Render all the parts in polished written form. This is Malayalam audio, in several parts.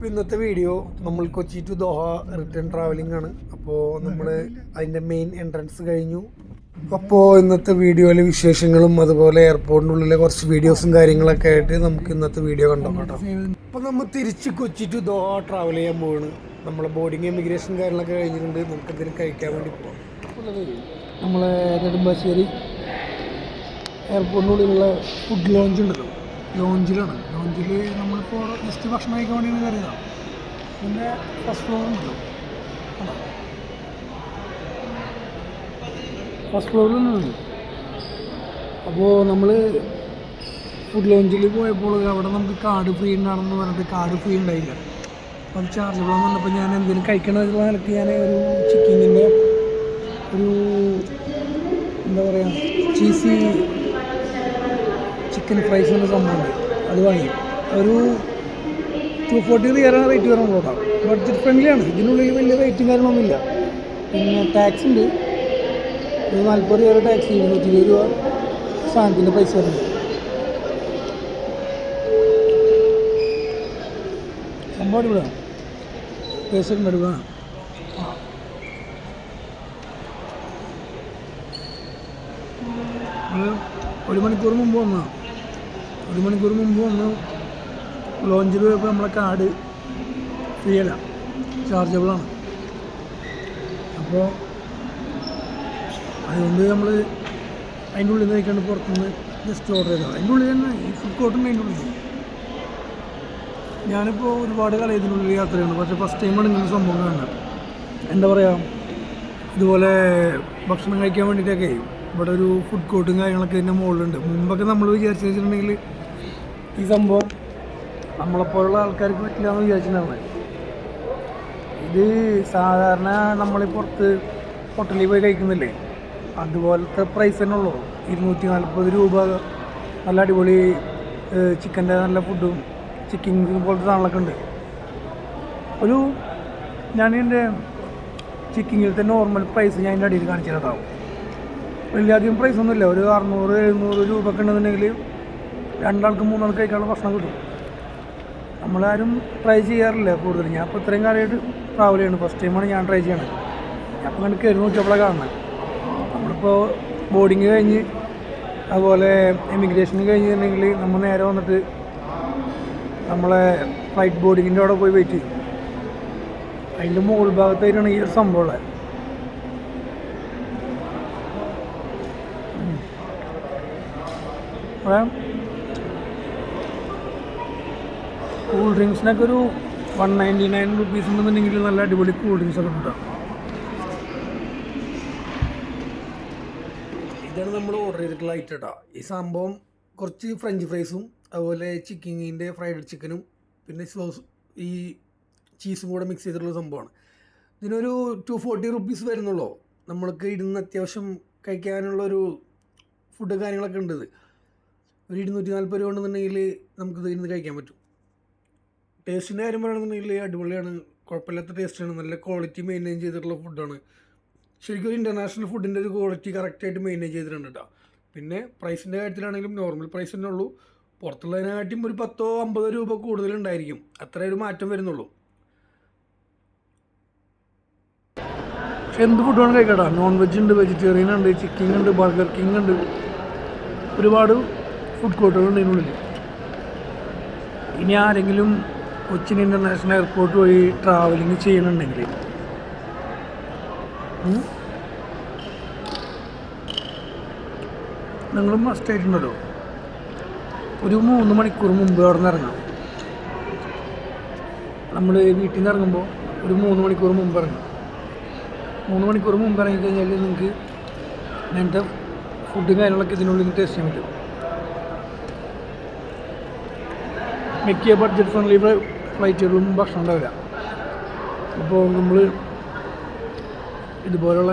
അപ്പോൾ ഇന്നത്തെ വീഡിയോ നമ്മൾ Kochi to Doha return travelling ആണ്. അപ്പോൾ നമ്മൾ അതിൻ്റെ മെയിൻ എൻട്രൻസ് കഴിഞ്ഞു. അപ്പോൾ ഇന്നത്തെ വീഡിയോയിലെ വിശേഷങ്ങളും അതുപോലെ എയർപോർട്ടിനുള്ളിലെ കുറച്ച് വീഡിയോസും കാര്യങ്ങളൊക്കെ ആയിട്ട് നമുക്ക് ഇന്നത്തെ വീഡിയോ കണ്ടോ കേട്ടോ. അപ്പോൾ നമ്മൾ തിരിച്ച് കൊച്ചി ടു ദോഹ ട്രാവൽ ചെയ്യാൻ പോവാണ്. നമ്മളെ ബോർഡിങ് ഇമിഗ്രേഷൻ കാര്യങ്ങളൊക്കെ കഴിഞ്ഞിട്ടുണ്ട്. നമുക്ക് എന്തെങ്കിലും കഴിക്കാൻ വേണ്ടി പോകാം. നമ്മളെ നെടുമ്പാശ്ശേരി എയർപോർട്ടിനുള്ളിലുള്ള ഫുഡ് ലോഞ്ച് ഉണ്ടല്ലോ, ലോഞ്ചിൽ നമ്മളിപ്പോൾ ജസ്റ്റ് ഭക്ഷണം കഴിക്കാൻ വേണ്ടിയാണ് കയറിയതാണ്. പിന്നെ ഫസ്റ്റ് ഫ്ലോറുണ്ടല്ലോ, ഫസ്റ്റ് ഫ്ലോറിലുണ്ട്. അപ്പോൾ നമ്മൾ ഫുഡ് ലോഞ്ചിൽ പോയപ്പോൾ അവിടെ നമുക്ക് കാർഡ് ഫ്രീ ഉണ്ടാണെന്ന് പറഞ്ഞിട്ട് കാർഡ് ഫ്രീ ഉണ്ടായില്ല. അപ്പോൾ അത് ചാർജബിളാന്ന് പറഞ്ഞപ്പോൾ ഞാൻ എന്തെങ്കിലും കഴിക്കണമെന്നുള്ള നിലയ്ക്ക് ഞാൻ ഒരു ചിക്കനിൻ്റെ ഒരു എന്താ പറയുക ചീസി ചിക്കൻ ഫ്രൈസ് എന്ന സംഭവമുണ്ട്, അത് വാങ്ങി. ഒരു 240 റിയാലാണ് റേറ്റ് വരുന്നുള്ളൂ കേട്ടോ. ബഡ്ജറ്റ് ഫ്രണ്ട്ലിയാണ്. ഇതിനുള്ളിൽ വലിയ റേറ്റും കാര്യങ്ങളൊന്നുമില്ല. പിന്നെ ടാക്സ് ഉണ്ട്, ഒരു 40 റിയാൽ ടാക്സ്, 220 രൂപ സാധനത്തിൻ്റെ പൈസ വരുന്നുണ്ട്. സംഭവം അടിപൊളിയാണ്, ടേസ്റ്റ് ഉണ്ട്, അടിപൊളിയാണ്. ഒരു മണിക്കൂർ മുമ്പ് വന്ന് ലോഞ്ചിൽ പോയപ്പോൾ നമ്മളെ കാർഡ് ഫ്രീ അല്ല, ചാർജബിളാണ്. അപ്പോൾ അതുകൊണ്ട് നമ്മൾ അതിൻ്റെ ഉള്ളിൽ നിന്ന് കഴിക്കാണ്ട് പുറത്തുനിന്ന് ജസ്റ്റ് ഓർഡർ ചെയ്തതാണ്. അതിൻ്റെ ഉള്ളിൽ തന്നെ ഈ ഫുഡ് കോർട്ടുണ്ട്. അതിൻ്റെ ഉള്ളിൽ ഞാനിപ്പോൾ ഒരുപാട് കാലം ഇതിനുള്ളിൽ യാത്ര ചെയ്യുന്നു, പക്ഷേ ഫസ്റ്റ് ടൈമാണ് ഇങ്ങനെ സംഭവം കാണുന്നത്. എന്താ പറയുക, ഇതുപോലെ ഭക്ഷണം കഴിക്കാൻ വേണ്ടിയിട്ടൊക്കെ ഇവിടെ ഒരു ഫുഡ് കോർട്ടും കാര്യങ്ങളൊക്കെ ഇതിൻ്റെ മുകളിലുണ്ട്. മുമ്പൊക്കെ നമ്മൾ വിചാരിച്ചു വെച്ചിട്ടുണ്ടെങ്കിൽ ഈ സംഭവം നമ്മളെപ്പോലുള്ള ആൾക്കാർക്ക് പറ്റില്ല എന്ന് വിചാരിച്ചിട്ടുണ്ടായിരുന്നത്. ഇത് സാധാരണ നമ്മൾ പുറത്ത് ഹോട്ടലിൽ പോയി കഴിക്കുന്നില്ലേ, അതുപോലത്തെ പ്രൈസ് തന്നെ ഉള്ളൂ. 240 രൂപ. നല്ല അടിപൊളി ചിക്കൻ്റെ നല്ല ഫുഡും ചിക്കൻ പോലത്തെ സാധനങ്ങളൊക്കെ ഉണ്ട്. ഒരു ഞാൻ എൻ്റെ ചിക്കനിലത്തെ നോർമൽ പ്രൈസ് ഞാൻ എൻ്റെ അടിയിൽ കാണിച്ചിട്ടുണ്ടാവും. വലിയധികം പ്രൈസൊന്നുമില്ല. ഒരു 600-700 രൂപ ഒക്കെ ഉണ്ടെന്നുണ്ടെങ്കിൽ 2 ആൾക്ക് 3 ആൾക്ക് കഴിക്കാനുള്ള ഭക്ഷണം കിട്ടും. നമ്മളാരും ട്രൈ ചെയ്യാറില്ല കൂടുതൽ. ഞാൻ ഇപ്പോൾ ഇത്രയും കാലമായിട്ട് ട്രാവൽ ചെയ്യണം, ഫസ്റ്റ് ടൈമാണ് ഞാൻ ട്രൈ ചെയ്യണത്. ഞാൻ അപ്പോൾ കണ്ട് കയറി നോക്കിയപ്പോഴാണ് കാണുന്നത്. നമ്മളിപ്പോൾ ബോർഡിങ് കഴിഞ്ഞ് അതുപോലെ എമിഗ്രേഷൻ കഴിഞ്ഞിട്ടുണ്ടെങ്കിൽ നമ്മൾ നേരെ വന്നിട്ട് നമ്മളെ ഫ്ലൈറ്റ് ബോർഡിങ്ങിൻ്റെ അവിടെ പോയി വെയിറ്റ് ചെയ്യും. അതിൻ്റെ മുകൾ ഭാഗത്തായിട്ടാണ് ഈ ഒരു സംഭവമുള്ളത്. കൂൾ ഡ്രിങ്ക്സിനൊക്കെ ഒരു 199 റുപ്പീസ് ഉണ്ടെന്നുണ്ടെങ്കിൽ നല്ല അടിപൊളി കൂൾ ഡ്രിങ്ക്സ് ഒക്കെ ഉണ്ടാകും. ഇതാണ് നമ്മൾ ഓർഡർ ചെയ്തിട്ടുള്ള ഐറ്റം കേട്ടോ. ഈ സംഭവം കുറച്ച് ഫ്രഞ്ച് ഫ്രൈസും അതുപോലെ ചിക്കനിൻ്റെ ഫ്രൈഡ് ചിക്കനും പിന്നെ സോസ് ഈ ചീസും കൂടെ മിക്സ് ചെയ്തിട്ടുള്ള സംഭവമാണ്. ഇതിനൊരു 240 റുപ്പീസ് വരുന്നുള്ളൂ. നമ്മൾക്ക് ഇരുന്ന് അത്യാവശ്യം കഴിക്കാനുള്ളൊരു ഫുഡ് കാര്യങ്ങളൊക്കെ ഉണ്ട്. ഒരു 240 രൂപ ഉണ്ടെന്നുണ്ടെങ്കിൽ നമുക്കിത് ഇരുന്ന് കഴിക്കാൻ പറ്റും. ടേസ്റ്റിൻ്റെ കാര്യം പറയുകയാണെന്നുണ്ടെങ്കിൽ അടിപൊളിയാണ്, കുഴപ്പമില്ലാത്ത ടേസ്റ്റാണ്, നല്ല ക്വാളിറ്റി മെയിൻറ്റെയിൻ ചെയ്തിട്ടുള്ള ഫുഡാണ്. ശരിക്കും ഒരു ഇൻ്റർനാഷണൽ ഫുഡിൻ്റെ ഒരു ക്വാളിറ്റി കറക്റ്റായിട്ട് മെയിൻറ്റെയിൻ ചെയ്തിട്ടുണ്ട് കേട്ടോ. പിന്നെ പ്രൈസിൻ്റെ കാര്യത്തിലാണെങ്കിലും നോർമൽ പ്രൈസ് തന്നെ ഉള്ളൂ. പുറത്തുള്ളതിനെക്കാട്ടിയും ഒരു 10-50 രൂപ കൂടുതലുണ്ടായിരിക്കും, അത്ര ഒരു മാറ്റം വരുന്നുള്ളൂ. പക്ഷെ എന്ത് ഫുഡാണ് കഴിക്കട്ടോ, നോൺ വെജ് ഉണ്ട്, വെജിറ്റേറിയൻ ഉണ്ട്, ചിക്കൻ ഉണ്ട്, ബർഗർ കിങ് ഉണ്ട്, ഒരുപാട് ഫുഡ് കോർട്ടുകളുണ്ട് ഇതിനുള്ളിൽ. ഇനി ആരെങ്കിലും കൊച്ചിൻ ഇൻ്റർനാഷണൽ എയർപോർട്ട് വഴി ട്രാവലിംഗ് ചെയ്യണമെന്നുണ്ടെങ്കിൽ നിങ്ങൾ മസ്റ്റായിട്ടുണ്ടല്ലോ ഒരു 3 മണിക്കൂർ മുമ്പ് അവിടെ നിന്ന് ഇറങ്ങാം. നമ്മൾ വീട്ടിൽ നിന്ന് ഇറങ്ങുമ്പോൾ ഒരു 3 മണിക്കൂർ മുമ്പ് ഇറങ്ങാം. 3 മണിക്കൂർ മുമ്പ് ഇറങ്ങിക്കഴിഞ്ഞാൽ നിങ്ങൾക്ക് അങ്ങനത്തെ ഫുഡും കാര്യങ്ങളൊക്കെ ഇതിനുള്ളിൽ ടേസ്റ്റ് ചെയ്യാൻ പറ്റും. മിക്ക ബഡ്ജറ്റ് ഫ്രണ്ട്ലി ഫ്ലൈറ്റുകളിലും ഭക്ഷണം ഉണ്ടാവില്ല. അപ്പോൾ നമ്മൾ ഇതുപോലുള്ള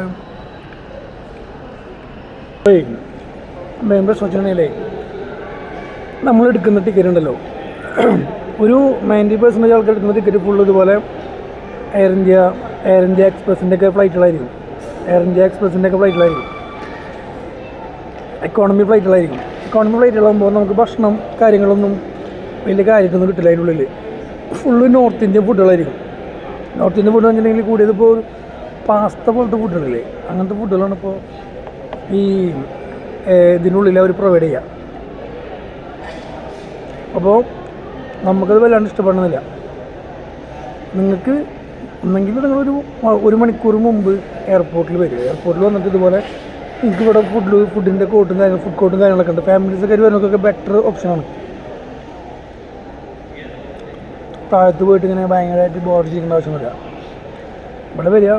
മെയിൻ പ്രശ്നം വെച്ചിട്ടുണ്ടെങ്കിലേ നമ്മൾ എടുക്കുന്ന ടിക്കറ്റ് ഉണ്ടല്ലോ, ഒരു 90% ആൾക്കാർ എടുക്കുന്ന ടിക്കറ്റ് ഫുള്ള് ഇതുപോലെ എയർ ഇന്ത്യ എക്സ്പ്രസിൻ്റെ ഒക്കെ ഫ്ലൈറ്റുകളായിരിക്കും. എക്കോണമി ഫ്ലൈറ്റുകളായിരിക്കും. എക്കോണമി ഫ്ലൈറ്റുകളാകുമ്പോൾ നമുക്ക് ഭക്ഷണം കാര്യങ്ങളൊന്നും വലിയ കാര്യമായിട്ടൊന്നും കിട്ടില്ല അതിനുള്ളിൽ. ഫുള്ള് നോർത്ത് ഇന്ത്യൻ ഫുഡുകളായിരിക്കും. നോർത്ത് ഇന്ത്യൻ ഫുഡ് വെച്ചിട്ടുണ്ടെങ്കിൽ കൂടിയതിപ്പോൾ ഒരു പാസ്ത പോലത്തെ ഫുഡുകളില്ലേ, അങ്ങനത്തെ ഫുഡുകളാണ് ഇപ്പോൾ ഈ ഇതിനുള്ളിൽ അവർ പ്രൊവൈഡ് ചെയ്യുക. അപ്പോൾ നമുക്കത് വല്ലാണ്ട് ഇഷ്ടപ്പെടുന്നില്ല. നിങ്ങൾക്ക് ഒന്നെങ്കിൽ നിങ്ങളൊരു 1 മണിക്കൂർ മുമ്പ് എയർപോർട്ടിൽ വരിക. എയർപോർട്ടിൽ വന്നിട്ട് ഇതുപോലെ എനിക്കിവിടെ ഫുഡിൻ്റെ ഫുഡ് കോർട്ടും കാര്യങ്ങളൊക്കെ ഉണ്ട്. ഫാമിലീസൊക്കെ വരുന്നവർക്കൊക്കെ ബെറ്റർ ഓപ്ഷനാണ്. താഴത്ത് പോയിട്ട് ഇങ്ങനെ ഭയങ്കരമായിട്ട് ബോർഡർ ചെയ്യേണ്ട ആവശ്യമൊന്നുമില്ല. ഇവിടെ വരിക,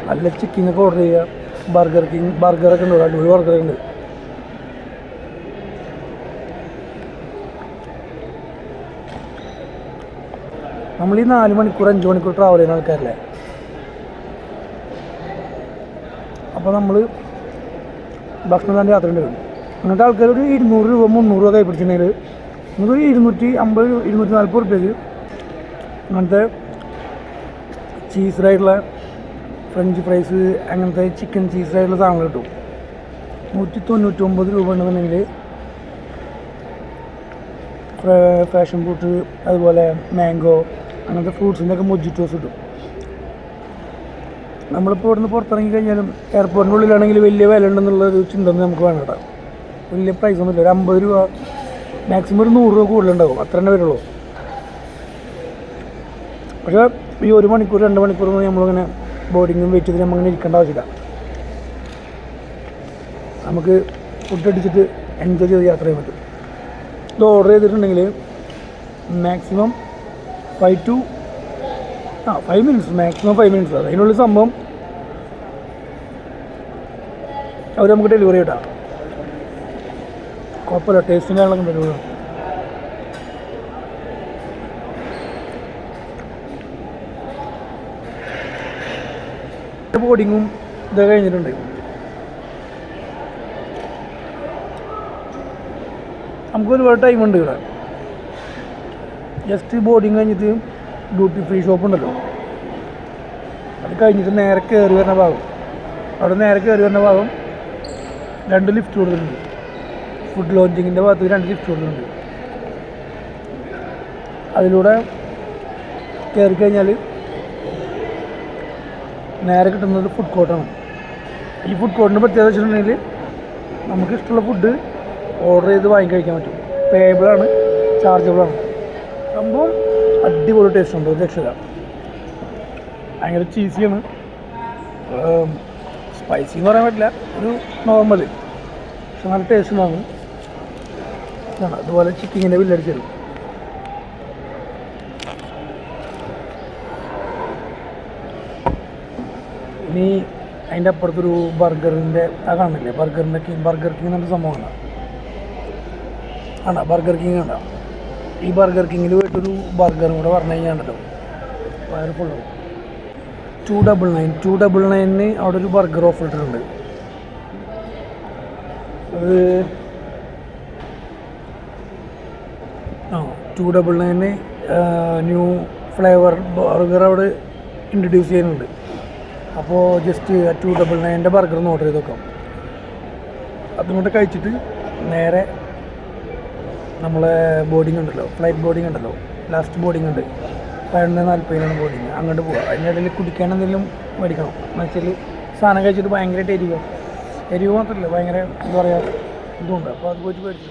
നല്ല ചിക്കനൊക്കെ ഓർഡർ ചെയ്യുക. ബർഗറൊക്കെ ഉണ്ട്, അടിപൊളി ബർഗറൊക്കെ ഉണ്ട്. നമ്മൾ ഈ 4 മണിക്കൂർ 5 മണിക്കൂർ ട്രാവൽ ചെയ്യുന്ന ആൾക്കാരല്ലേ. അപ്പോൾ നമ്മൾ ഭക്ഷണം തന്നെ യാത്ര വരും. അങ്ങനത്തെ ആൾക്കാർ ഒരു 200 രൂപ 300 രൂപ കൈപ്പിടിച്ചിട്ടുണ്ടെങ്കിൽ നമുക്കൊരു 250 240 റുപ്യക്ക് അങ്ങനത്തെ ചീസ്ഡായിട്ടുള്ള ഫ്രഞ്ച് ഫ്രൈസ്, അങ്ങനത്തെ ചിക്കൻ ചീസ്ഡായിട്ടുള്ള സാധനങ്ങൾ കിട്ടും. 199 രൂപ ഉണ്ടെന്നുണ്ടെങ്കിൽ ഫാഷൻ ഫ്രൂട്ട്, അതുപോലെ മാംഗോ, അങ്ങനത്തെ ഫ്രൂട്ട്സിൻ്റെ ഒക്കെ മൊജിറ്റോസ് കിട്ടും. നമ്മളിപ്പോൾ ഇവിടുന്ന് പുറത്തിറങ്ങി കഴിഞ്ഞാലും എയർപോർട്ടിൻ്റെ ഉള്ളിലാണെങ്കിൽ വലിയ വില ഉണ്ടെന്നുള്ളൊരു ചിന്ത ഒന്നും നമുക്ക് വേണ്ട. കേട്ടോ, വലിയ പ്രൈസ് ഒന്നുമില്ല. ഒരു 50 രൂപ മാക്സിമം ഒരു 100 രൂപ കൂടുതലുണ്ടാകും, അത്ര തന്നെ വരുള്ളൂ. പക്ഷേ ഈ 1 മണിക്കൂർ 2 മണിക്കൂർ നമ്മളിങ്ങനെ ബോർഡിങ്ങും വെയിറ്റ് ചെയ്ത് നമ്മളിങ്ങനെ ഇരിക്കേണ്ട ആവശ്യമില്ല. നമുക്ക് ഫുഡ് അടിച്ചിട്ട് എൻജോയ് ചെയ്ത് യാത്ര ചെയ്യാൻ പറ്റും. ഇത് ഓർഡർ ചെയ്തിട്ടുണ്ടെങ്കിൽ മാക്സിമം 5 മിനിറ്റ്സ്, മാക്സിമം 5 മിനിറ്റ്സ്. അതിനുള്ള സംഭവം അവർ നമുക്ക് ഡെലിവറി ചെയ്താൽ കുഴപ്പമില്ല. ടേസ്റ്റും കാര്യങ്ങളൊക്കെ ഡെലിവറി ചെയ്യണം. ബോർഡിങ്ങും ഇതൊക്കെ കഴിഞ്ഞിട്ടുണ്ട്. നമുക്ക് ഒരുപാട് ടൈമുണ്ട് ഇവിടെ. ജസ്റ്റ് ബോർഡിങ് കഴിഞ്ഞിട്ട് ഡ്യൂട്ടി ഫ്രീ ഷോപ്പ് ഉണ്ടല്ലോ, അത് കഴിഞ്ഞിട്ട് നേരെ കയറി വരുന്ന ഭാഗം, അവിടെ നേരെ കയറി വരുന്ന ഭാഗം 2 ലിഫ്റ്റ് കൊടുത്തിട്ടുണ്ട്. ഫുഡ് ലോഞ്ചിങ്ങിൻ്റെ ഭാഗത്ത് 2 ലിഫ്റ്റ് കൊടുത്തിട്ടുണ്ട്. അതിലൂടെ കയറി കഴിഞ്ഞാൽ നേരെ കിട്ടുന്നത് ഫുഡ് കോർട്ടാണ്. ഈ ഫുഡ് കോർട്ടിൻ്റെ പ്രത്യേകത വെച്ചിട്ടുണ്ടെങ്കിൽ നമുക്ക് ഇഷ്ടമുള്ള ഫുഡ് ഓർഡർ ചെയ്ത് വാങ്ങി കഴിക്കാൻ പറ്റും. പേയബിളാണ്, ചാർജബിളാണ്. സംഭവം അടിപൊളി ടേസ്റ്റ് ഉണ്ട്, ഒരു രക്ഷയില്ല. ഭയങ്കര ചീസിയാണ്. സ്പൈസി എന്ന് പറയാൻ പറ്റില്ല, ഒരു നോർമൽ, പക്ഷെ നല്ല ടേസ്റ്റ് ഉണ്ടാകും. അതുപോലെ ചിക്കനിൻ്റെ ബില്ലടിച്ച് തരും. ഇനി അതിൻ്റെ അപ്പുറത്തൊരു ബർഗറിൻ്റെ കാണില്ലേ, ബർഗർ കിങ് എന്നൊരു സംഭവമാണ്. ആണോ ബർഗർ കിങ് ഉണ്ടോ? ഈ ബർഗർ കിങ്ങിൽ പോയിട്ടൊരു ബർഗറും കൂടെ പറഞ്ഞു കഴിഞ്ഞാൽ ഉണ്ടല്ലോ വയറ് ഫുള്ളാവും. 299 അവിടെ ഒരു ബർഗർ ഓഫർ ഇട്ടിട്ടുണ്ട്. അത് 299 ന്യൂ ഫ്ലേവർ ബർഗർ അവിടെ ഇൻട്രൊഡ്യൂസ് ചെയ്യുന്നുണ്ട്. അപ്പോൾ ജസ്റ്റ് 299 ബർഗർ ഒന്ന് ഓർഡർ ചെയ്ത് നോക്കാം. അതുകൊണ്ട് കഴിച്ചിട്ട് നേരെ നമ്മളെ ബോർഡിംഗ് ഉണ്ടല്ലോ, ഫ്ലൈറ്റ് ബോർഡിംഗ് ഉണ്ടല്ലോ, ലാസ്റ്റ് ബോർഡിംഗ് ഉണ്ട്, 11:40 ബോർഡിങ്. അങ്ങോട്ട് പോവുക. അതിൻ്റെ ഇടയിൽ കുടിക്കാൻ എന്തെങ്കിലും മേടിക്കണം. എന്നുവെച്ചാൽ സാധനം കഴിച്ചിട്ട് ഭയങ്കരമായിട്ട് എരിവ് മാത്രമല്ല, ഭയങ്കര എന്താ പറയുക ഇതുണ്ട്. അപ്പോൾ അത് പോയിട്ട് മേടിച്ചു.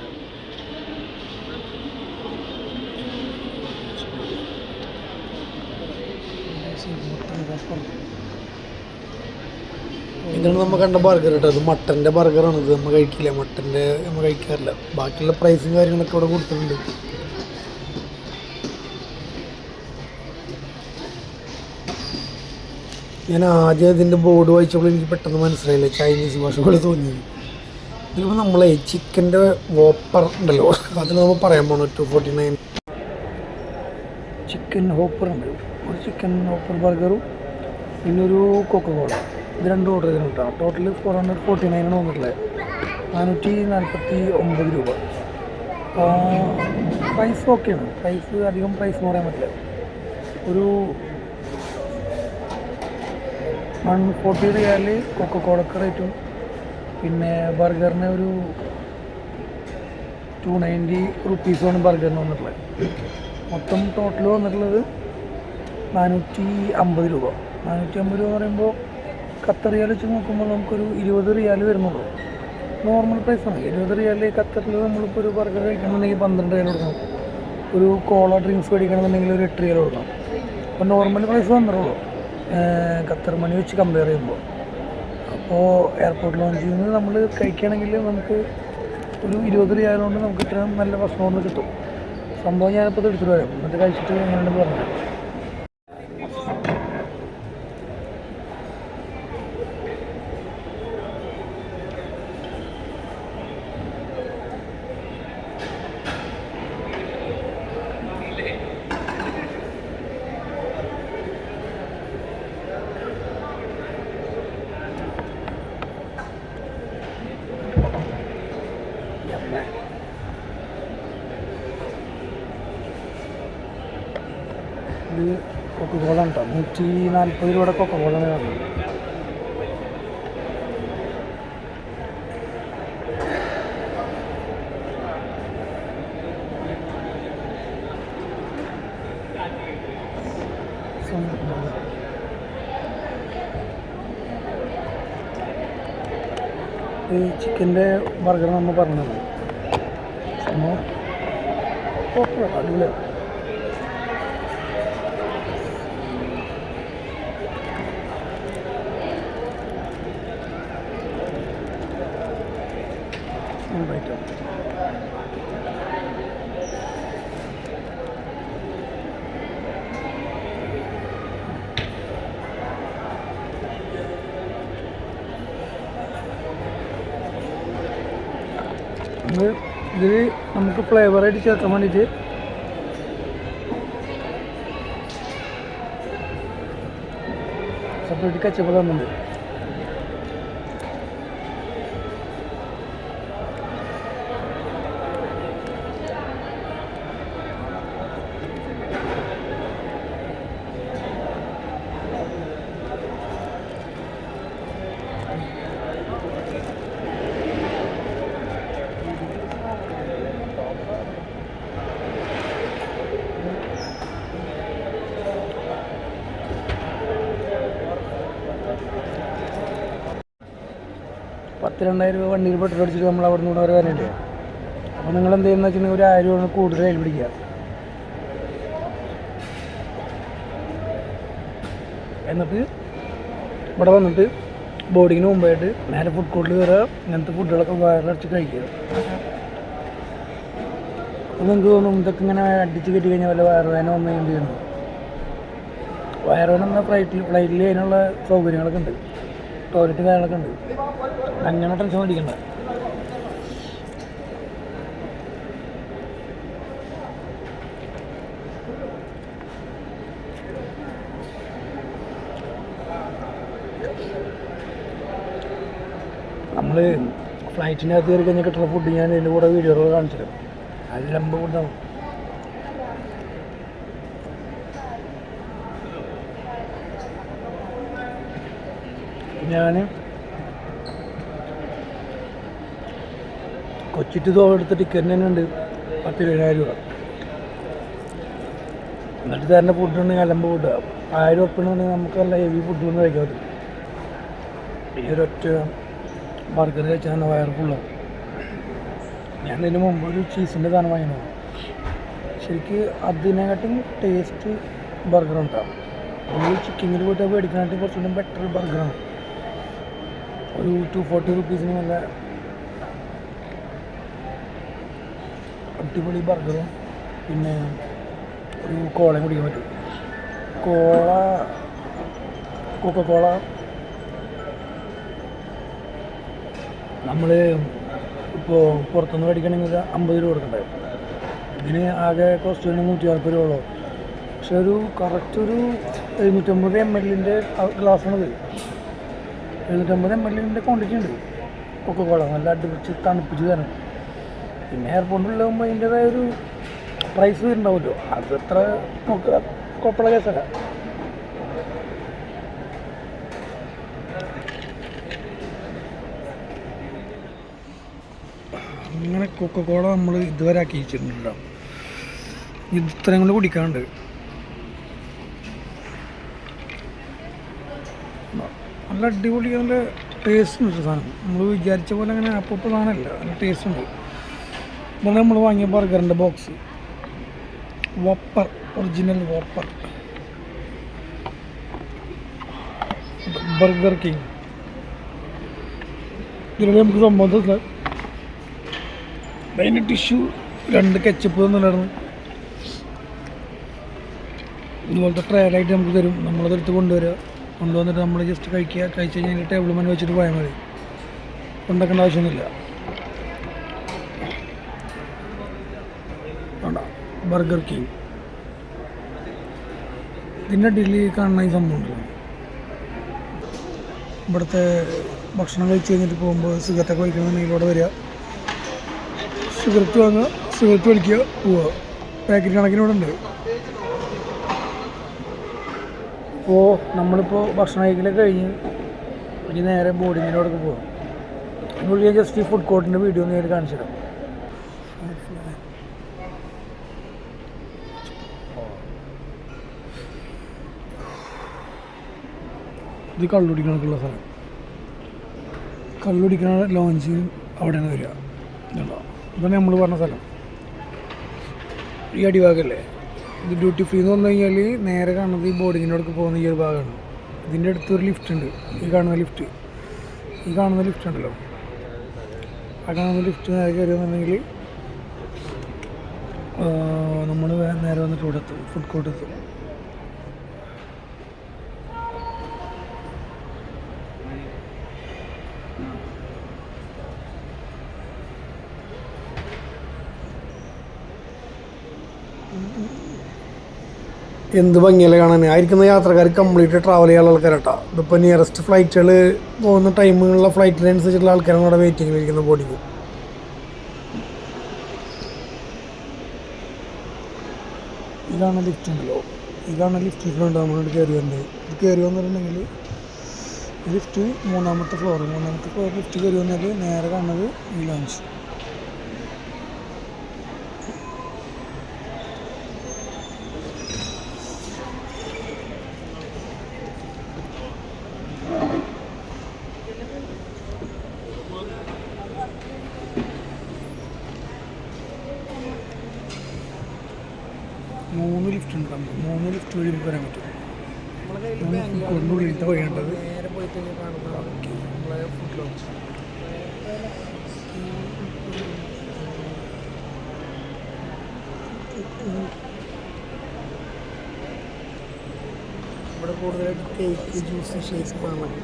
ഇതാണ് നമ്മൾ കണ്ട ബർഗർ കേട്ടോ. അത് മട്ടൻ്റെ ബർഗറാണ്. ഇത് നമ്മൾ കഴിക്കില്ല, മട്ടൻ്റെ നമ്മൾ കഴിക്കാറില്ല. ബാക്കിയുള്ള പ്രൈസും കാര്യങ്ങളൊക്കെ ഇവിടെ കൊടുത്തിട്ടുണ്ട്. ഞാൻ ആദ്യം ഇതിൻ്റെ ബോർഡ് വായിച്ചപ്പോൾ എനിക്ക് പെട്ടെന്ന് മനസ്സിലായില്ല, ചൈനീസ് ഭാഷ പോലെ തോന്നിയത്. ഇതിലിപ്പോൾ നമ്മളെ ചിക്കൻ്റെ വോപ്പർ ഉണ്ടല്ലോ, അതിന് നമ്മൾ പറയാൻ പോകണം. 249 ചിക്കൻ ഹോപ്പർ ഉണ്ട്. ഒരു ചിക്കൻ ഹോപ്പർ ബർഗറും പിന്നെ ഒരു കൊക്കക്കോള, ഇത് രണ്ടും ഓർഡർ ചെയ്തിട്ടുണ്ട്. ടോട്ടൽ 449 വന്നിട്ടുള്ളത്. 449 രൂപ. പ്രൈസ് ഓക്കെയാണ്. പ്രൈസ് അധികം പ്രൈസ് എന്ന് പറയാൻ പറ്റില്ല. ഒരു 140 റിയാല് കൊക്കക്കോളക്ക് റേറ്റും പിന്നെ ബർഗറിന് ഒരു 290 റുപ്പീസുമാണ് ബർഗറിന് വന്നിട്ടുള്ളത്. മൊത്തം ടോട്ടൽ വന്നിട്ടുള്ളത് 450 രൂപ. 450 രൂപ എന്ന് പറയുമ്പോൾ ഖത്തർ റിയാൽ വെച്ച് നോക്കുമ്പോൾ നമുക്കൊരു 20 റിയാൽ വരുന്നുള്ളൂ. നോർമൽ പ്രൈസാണ്. 20 റിയാൽ ഖത്തറിൽ നമ്മളിപ്പോൾ ഒരു ബർഗർ കഴിക്കണമെന്നുണ്ടെങ്കിൽ 12 റിയാൽ കൊടുക്കണം. ഒരു കോള ഡ്രിങ്ക്സ് മേടിക്കണമെന്നുണ്ടെങ്കിൽ ഒരു 8 റിയാൽ കൊടുക്കണം. അപ്പോൾ നോർമൽ പ്രൈസ് വന്നിട്ടുള്ളൂ ഖത്തർ മണി വെച്ച് കമ്പയർ ചെയ്യുമ്പോൾ. അപ്പോൾ എയർപോർട്ട് ലോഞ്ചിൽ നിന്ന് നമ്മൾ കഴിക്കുകയാണെങ്കിൽ നമുക്ക് ഒരു 20 റിയാൽ കൊണ്ട് നമുക്ക് ഇത്രയും നല്ല ഭക്ഷണം കിട്ടും. സംഭവം ഞാനിപ്പോൾ ഇത് എടുത്തിട്ട് വരാം, എന്നിട്ട് കഴിച്ചിട്ട് എങ്ങനെയാണെന്ന് പറഞ്ഞു. ഇത് കൊക്കക്കോള ഉണ്ടോ, 140 രൂപയുടെ കൊക്കക്കോളാണ് കാണുന്നത്. ഈ ചിക്കൻ്റെ ബർഗർ നമ്മൾ പറഞ്ഞത് സംഭവം അടിപൊളിയാണ്. ഇതിൽ നമുക്ക് ഫ്ലേവറായിട്ട് ചേർക്കാൻ വേണ്ടിയിട്ട് സെപ്പറേറ്റ് കച്ചപ്പ് തന്നുണ്ട്. $10,000 രൂപ വണ്ടിയിൽ പെട്രോൾ അടിച്ചിട്ട് നമ്മൾ അവിടെ നിന്ന് ഇവിടെ വരാനുണ്ട്. അപ്പോൾ നിങ്ങൾ എന്ത് ചെയ്യുന്നത് വെച്ചിട്ടുണ്ടെങ്കിൽ ഒരു 1000 രൂപ കൂടുതൽ കയ്യിൽ പിടിക്കുക. എന്നിട്ട് ഇവിടെ വന്നിട്ട് ബോർഡിങ്ങിന് മുമ്പായിട്ട് നേരെ ഫുഡ് കോർട്ടിൽ കയറുക. ഇങ്ങനത്തെ ഫുഡുകളൊക്കെ വയറിലടിച്ച് കഴിക്കുക. അപ്പോൾ നിങ്ങൾക്ക് തോന്നും ഇതൊക്കെ ഇങ്ങനെ അടിച്ച് കെട്ടി കഴിഞ്ഞാൽ വല്ല വയറുവേദന വന്ന് എന്ത് ചെയ്യുന്നു. വയറുവേദന എന്നാൽ ഫ്ലൈറ്റിൽ അതിനുള്ള സൗകര്യങ്ങളൊക്കെ ഉണ്ട്, ടോയ്ലറ്റ് കാര്യങ്ങളൊക്കെ ഉണ്ട്. അങ്ങനെ ടെൻഷൻ മേടിക്കണ്ട. നമ്മൾ ഫ്ലൈറ്റിനകത്ത് കയറി കഴിഞ്ഞാൽ കിട്ടുന്ന ഫുഡ് ഞാൻ ഇതിൻ്റെ കൂടെ വീഡിയോകൾ കാണിച്ചിട്ട് അതിൽ 50 ഫുഡാണ്. ഞാൻ കൊച്ചിട്ട് എടുത്ത ടിക്കറ്റിന് തന്നെ ഉണ്ട് 10,000 രൂപ. എന്നിട്ട് തരുന്ന ഫുഡ് ഉണ്ടെങ്കിൽ 50 ഫുഡ് 1000 ഉറപ്പുണ്ടെങ്കിൽ നമുക്ക് നല്ല ഹെവി ഫുഡ് ഒന്നും കഴിക്കാൻ പറ്റും. ഈ ഒരൊറ്റ ബർഗർ കഴിച്ചാൽ തന്നെ വയർ ഫുള്ളാവും. ഞാൻ ഇതിന് മുമ്പ് ഒരു ചീസിൻ്റെ സാധനം വാങ്ങിയത്, ശരിക്ക് അതിനെക്കാട്ടും ടേസ്റ്റ് ബർഗർ ഉണ്ടാവും. നമ്മൾ ചിക്കനിൽ പോയിട്ട് മേടിക്കാനായിട്ട് കുറച്ചുകൂടി ബെറ്റർ ബർഗറാണ്. ഒരു 240 റുപ്പീസിന് നല്ല അടിപൊളി ബർഗറും പിന്നെ ഒരു കോളയും കുടിക്കാൻ പറ്റും. കൊക്കക്കോള നമ്മൾ ഇപ്പോൾ പുറത്തുനിന്ന് മേടിക്കണമെങ്കിൽ 50 രൂപ കൊടുക്കണ്ടേ. ഇതിന് ആകെ കോസ്റ്റ് 140 രൂപയുള്ളൂ. പക്ഷെ ഒരു കറക്റ്റ് ഒരു 750 ml ഗ്ലാസ്സാണത്. 750 ml ക്വാണ്ടിറ്റി ഉണ്ട് കൊക്കക്കോള. നല്ല അടിപിടിച്ച് തണുപ്പിച്ച് തരണം. പിന്നെ എയർപോർട്ടിലാകുമ്പോൾ അതിൻ്റേതായ ഒരു പ്രൈസ് ഉണ്ടാവുമല്ലോ, അത് അത്ര നോക്കുക കുഴപ്പമുള്ള കേസല്ല. ഇങ്ങനെ കൊക്കക്കോള നമ്മൾ ഇതുവരെ ആക്കി വെച്ചിട്ടുണ്ടോ. ഇത് ഇത്രയും കൊണ്ട് കുടിക്കാണ്ട്. നല്ല അടിപൊളി, നല്ല ടേസ്റ്റ് ഉണ്ട് സാധനം. നമ്മൾ വിചാരിച്ച പോലെ അങ്ങനെ അപ്പോൾ സാധനമല്ല, നല്ല ടേസ്റ്റ് ഉണ്ട്. ഇതാണ് നമ്മൾ വാങ്ങിയ ബർഗറിൻ്റെ box. Whopper, original Whopper, Burger King. ഇതിലൂടെ നമുക്ക് സംഭവം അതിൻ്റെ ടിഷ്യൂ 2 കെച്ചപ്പ് തന്നിട്ടുണ്ടായിരുന്നു. ഇതുപോലത്തെ ട്രയലായിട്ട് നമുക്ക് തരും. നമ്മളതെടുത്ത് കൊണ്ടുവന്നിട്ട് നമ്മൾ ജസ്റ്റ് കഴിക്കുക. കഴിച്ച് കഴിഞ്ഞാൽ ടേബിൾ മേൽ വെച്ചിട്ട് പോയാൽ മതി. ഉണ്ടാക്കേണ്ട ആവശ്യമൊന്നുമില്ല. വേണ്ട, ബർഗർ കിങ്. ഇതിൻ്റെ ഡെയിലി കാണുന്ന ഈ സംഭവമുണ്ടല്ലോ, ഇവിടുത്തെ ഭക്ഷണം കഴിച്ച് കഴിഞ്ഞിട്ട് പോകുമ്പോൾ സിഗരറ്റൊക്കെ വലിക്കണമെന്നുണ്ടെങ്കിൽ ഇവിടെ വരിക, സിഗരറ്റ് വാങ്ങുക, സിഗരറ്റ് വലിക്കുക, പോവുക. പാക്കറ്റ് കണക്കിന് ഇവിടെ ഉണ്ട്. അപ്പോൾ നമ്മളിപ്പോൾ ഭക്ഷണം കഴിക്കലൊക്കെ കഴിഞ്ഞ് ഇനി നേരെ ബോർഡിങ്ങിനോടൊക്കെ പോകും. അതിനുള്ളിൽ ഞാൻ ജസ്റ്റ് ഈ ഫുഡ് കോർട്ടിൻ്റെ വീഡിയോ നേരിട്ട് കാണിച്ചു തരാം. ഇത് കള്ളുടിക്കണക്കുള്ള സ്ഥലം. കള്ളുടിക്കണ ലോഞ്ച് അവിടെയാണ് വരിക. ഇതാണ് നമ്മൾ പറഞ്ഞ സ്ഥലം. ഈ അടിഭാഗമല്ലേ ഇത് ഡ്യൂട്ടി ഫ്രീ എന്ന് പറഞ്ഞു കഴിഞ്ഞാൽ നേരെ കാണുന്നത് ഈ ബോർഡിങ്ങിനോടൊക്കെ പോകുന്ന ഈ ഒരു ഭാഗമാണ്. ഇതിൻ്റെ അടുത്തൊരു ലിഫ്റ്റ് ഉണ്ട്. ഈ കാണുന്ന ലിഫ്റ്റ് ഉണ്ടല്ലോ, ആ കാണുന്ന ലിഫ്റ്റ് നേരെ കയറി വന്നിട്ടുണ്ടെങ്കിൽ നമ്മൾ നേരെ വന്നിട്ട് ഇവിടെ എത്തും, ഫുഡ് കോർട്ട് എത്തും. എന്ത് ഭംഗിയല്ലേ കാണാൻ. ആയിരിക്കുന്ന യാത്രക്കാർ കംപ്ലീറ്റ് ട്രാവൽ ചെയ്യാനുള്ള ആൾക്കാരട്ടാ. ഇതിപ്പോൾ നിയറസ്റ്റ് ഫ്ലൈറ്റുകൾ പോകുന്ന ടൈമുള്ള ഫ്ലൈറ്റിനനുസരിച്ചുള്ള ആൾക്കാരാണ് അവിടെ വെയിറ്റിങ്ങിലിരിക്കുന്ന ബോഡിക്ക്. ഇതാണ് ലിഫ്റ്റ് ഉണ്ടല്ലോ, ഇതാണ് ലിഫ്റ്റിലുണ്ട് നമ്മളോട് കയറി വന്നത്. ഇത് കയറി വന്നിട്ടുണ്ടെങ്കിൽ ലിഫ്റ്റ് മൂന്നാമത്തെ ഫ്ലോർ ലിഫ്റ്റ് കയറി വന്നത് നേരെ കാണുന്നത് ഈ ലോഞ്ച്. മൂന്ന് ലിഫ്റ്റ് ഉണ്ട്. 3 ലിഫ്റ്റ് വഴി നമുക്ക് വരാൻ പറ്റും. കൊണ്ടുള്ളിലത്തെ വഴിയേണ്ടത് നേരെ പോയിട്ട് കാണുന്നതാണ് നമ്മളെ ഫുഡ് ലോഞ്ച്. ഇവിടെ കൂടുതലായിട്ട് കേക്ക്, ജ്യൂസ്, ഷേക്സ് കാണാൻ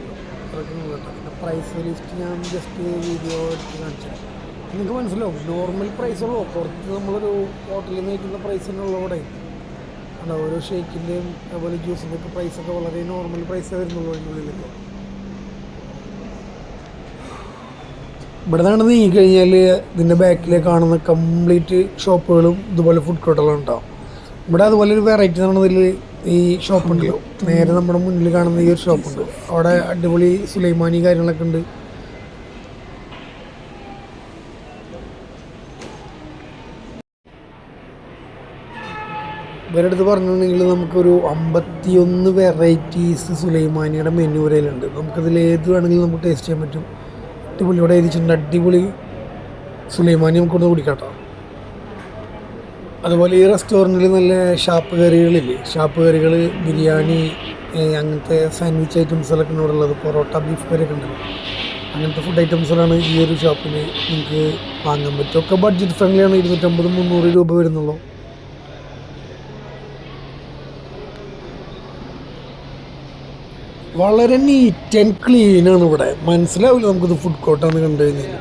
അതൊക്കെ പിന്നെ പ്രൈസ് ലിസ്റ്റ് ഞാൻ ജസ്റ്റ് വീഡിയോ എടുത്ത് കാണിച്ചാൽ നിങ്ങൾക്ക് മനസ്സിലാവും. നോർമൽ പ്രൈസുള്ളൂ, പുറത്ത് നമ്മളൊരു ഹോട്ടലിൽ നിന്ന് കഴിക്കുന്ന പ്രൈസ് തന്നെ ഉള്ളവിടെ അല്ല. ഓരോ ഷേക്കിൻ്റെയും അതുപോലെ ജ്യൂസിൻ്റെ ഒക്കെ പ്രൈസൊക്കെ വളരെ നോർമൽ പ്രൈസേ വരുന്നുള്ളൂ അതിനുള്ളിലൊക്കെ. ഇവിടെ നിന്നാണ് നീങ്ങി കഴിഞ്ഞാൽ ഇതിൻ്റെ ബാക്കിലേക്ക് കാണുന്ന കംപ്ലീറ്റ് ഷോപ്പുകളും ഇതുപോലെ ഫുഡ് കോർട്ടുകളും ഉണ്ടാവും. ഇവിടെ അതുപോലെ ഒരു വെറൈറ്റി എന്ന് പറഞ്ഞതിൽ ഈ ഷോപ്പുണ്ടല്ലോ, നേരെ നമ്മുടെ മുന്നിൽ കാണുന്ന ഈ ഒരു ഷോപ്പുണ്ട്. അവിടെ അടിപൊളി സുലൈമാനി കാര്യങ്ങളൊക്കെ ഉണ്ട്. ഇവരുടെ അടുത്ത് പറഞ്ഞിട്ടുണ്ടെങ്കിൽ നമുക്കൊരു 51 വെറൈറ്റീസ് സുലൈമാനിയുടെ മെനു വരെയിലുണ്ട്. നമുക്കതിൽ ഏത് വേണമെങ്കിലും നമുക്ക് ടേസ്റ്റ് ചെയ്യാൻ പറ്റും. അടിപൊളി ഇവിടെ എഴുതിച്ചിട്ടുണ്ട്, അടിപൊളി സുലൈമാനി നമുക്കൊന്ന് കുടിക്കാട്ടോ. അതുപോലെ ഈ റെസ്റ്റോറൻറ്റിൽ നല്ല ഷാപ്പ് കറികളില്ലേ, ഷാപ്പ് കറികൾ, ബിരിയാണി, അങ്ങനത്തെ സാൻഡ്വിച്ച് ഐറ്റംസുകളൊക്കെ ഇവിടെ ഉള്ളത്. പൊറോട്ട, ബീഫ് കറിയൊക്കെ ഉണ്ടല്ലോ, അങ്ങനത്തെ ഫുഡ് ഐറ്റംസുകളാണ് ഈ ഒരു ഷോപ്പിൽ നിങ്ങൾക്ക് വാങ്ങാൻ പറ്റും. ഒക്കെ ബഡ്ജറ്റ് ഫ്രണ്ട്ലിയാണ്. 250-300 രൂപ വരുന്നുള്ളൂ. വളരെ നീറ്റ് ആൻഡ് ക്ലീനാണ് ഇവിടെ. മനസ്സിലാവില്ല നമുക്കിത് ഫുഡ് കോർട്ടാന്ന് കണ്ടു കഴിഞ്ഞാൽ.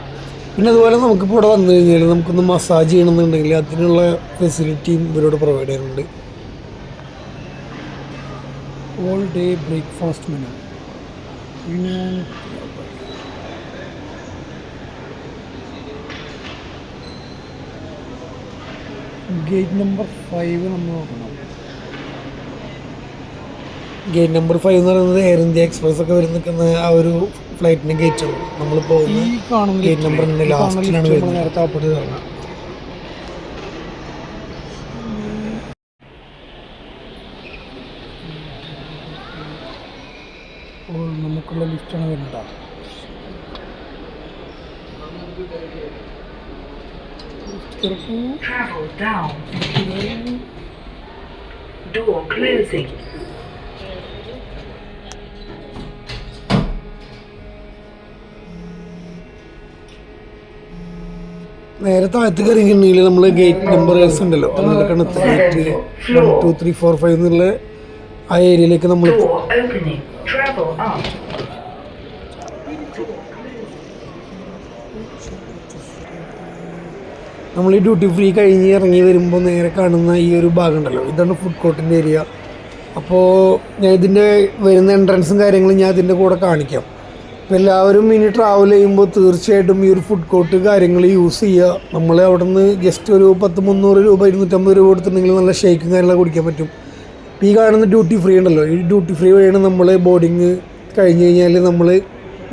പിന്നെ അതുപോലെ നമുക്കിപ്പോൾ ഇവിടെ വന്നു കഴിഞ്ഞാൽ നമുക്കൊന്ന് മസാജ് ചെയ്യണമെന്നുണ്ടെങ്കിൽ അതിനുള്ള ഫെസിലിറ്റിയും ഇവരോട് പ്രൊവൈഡ് ചെയ്യുന്നുണ്ട്. All day breakfast menu. പിന്നെ ഗേറ്റ് നമ്പർ 5 നമ്മൾ നോക്കണം. ഗേറ്റ് നമ്പർ 5 എന്ന് പറയുന്നത് എയർ ഇന്ത്യ എക്സ്പ്രസ് ഒക്കെ വരുന്ന നിൽക്കുന്ന ആ ഒരു ഫ്ലൈറ്റിൻ്റെ ഗേറ്റാണ്. നമ്മളിപ്പോൾ ഈ കാണുന്ന ഗേറ്റ് നമ്പറിൻ്റെ ലാസ്റ്റിലാണ് വരുന്നത്. നേരത്തെ അപ്പുറത്ത് തരണം. അപ്പോൾ നമുക്കുള്ള ലിഫ്റ്റാണ് വരുന്നത്. Travel down. Door closing. നേരെ താഴത്ത് കയറിയിട്ടുണ്ടെങ്കിൽ നമ്മൾ ഗേറ്റ് നമ്പേഴ്സ് ഉണ്ടല്ലോ, ഗേറ്റ് 1 2 3 4 5 എന്നുള്ള ആ ഏരിയയിലേക്ക് നമ്മൾ Door opening. Travel up. നമ്മൾ ഈ ഡ്യൂട്ടി ഫ്രീ കഴിഞ്ഞ് ഇറങ്ങി വരുമ്പോൾ നേരെ കാണുന്ന ഈ ഒരു ഭാഗം ഉണ്ടല്ലോ, ഇതാണ് ഫുഡ് കോർട്ടിൻ്റെ ഏരിയ. അപ്പോൾ ഞാൻ ഇതിൻ്റെ വരുന്ന എൻട്രൻസും കാര്യങ്ങളും ഞാൻ ഇതിൻ്റെ കൂടെ കാണിക്കാം. അപ്പോൾ എല്ലാവരും ഇനി ട്രാവൽ ചെയ്യുമ്പോൾ തീർച്ചയായിട്ടും ഈ ഒരു ഫുഡ് കോർട്ട് കാര്യങ്ങൾ യൂസ് ചെയ്യുക. നമ്മൾ അവിടെ നിന്ന് ജസ്റ്റ് ഒരു 10-300 രൂപ 250 രൂപ കൊടുത്തിട്ടുണ്ടെങ്കിൽ നല്ല ഷേക്കും കാര്യങ്ങളൊക്കെ കുടിക്കാൻ പറ്റും. ഇപ്പോൾ ഈ കാണുന്ന ഡ്യൂട്ടി ഫ്രീ ഉണ്ടല്ലോ, ഈ ഡ്യൂട്ടി ഫ്രീ വഴിയാണ് നമ്മൾ ബോർഡിങ് കഴിഞ്ഞ് കഴിഞ്ഞാൽ നമ്മൾ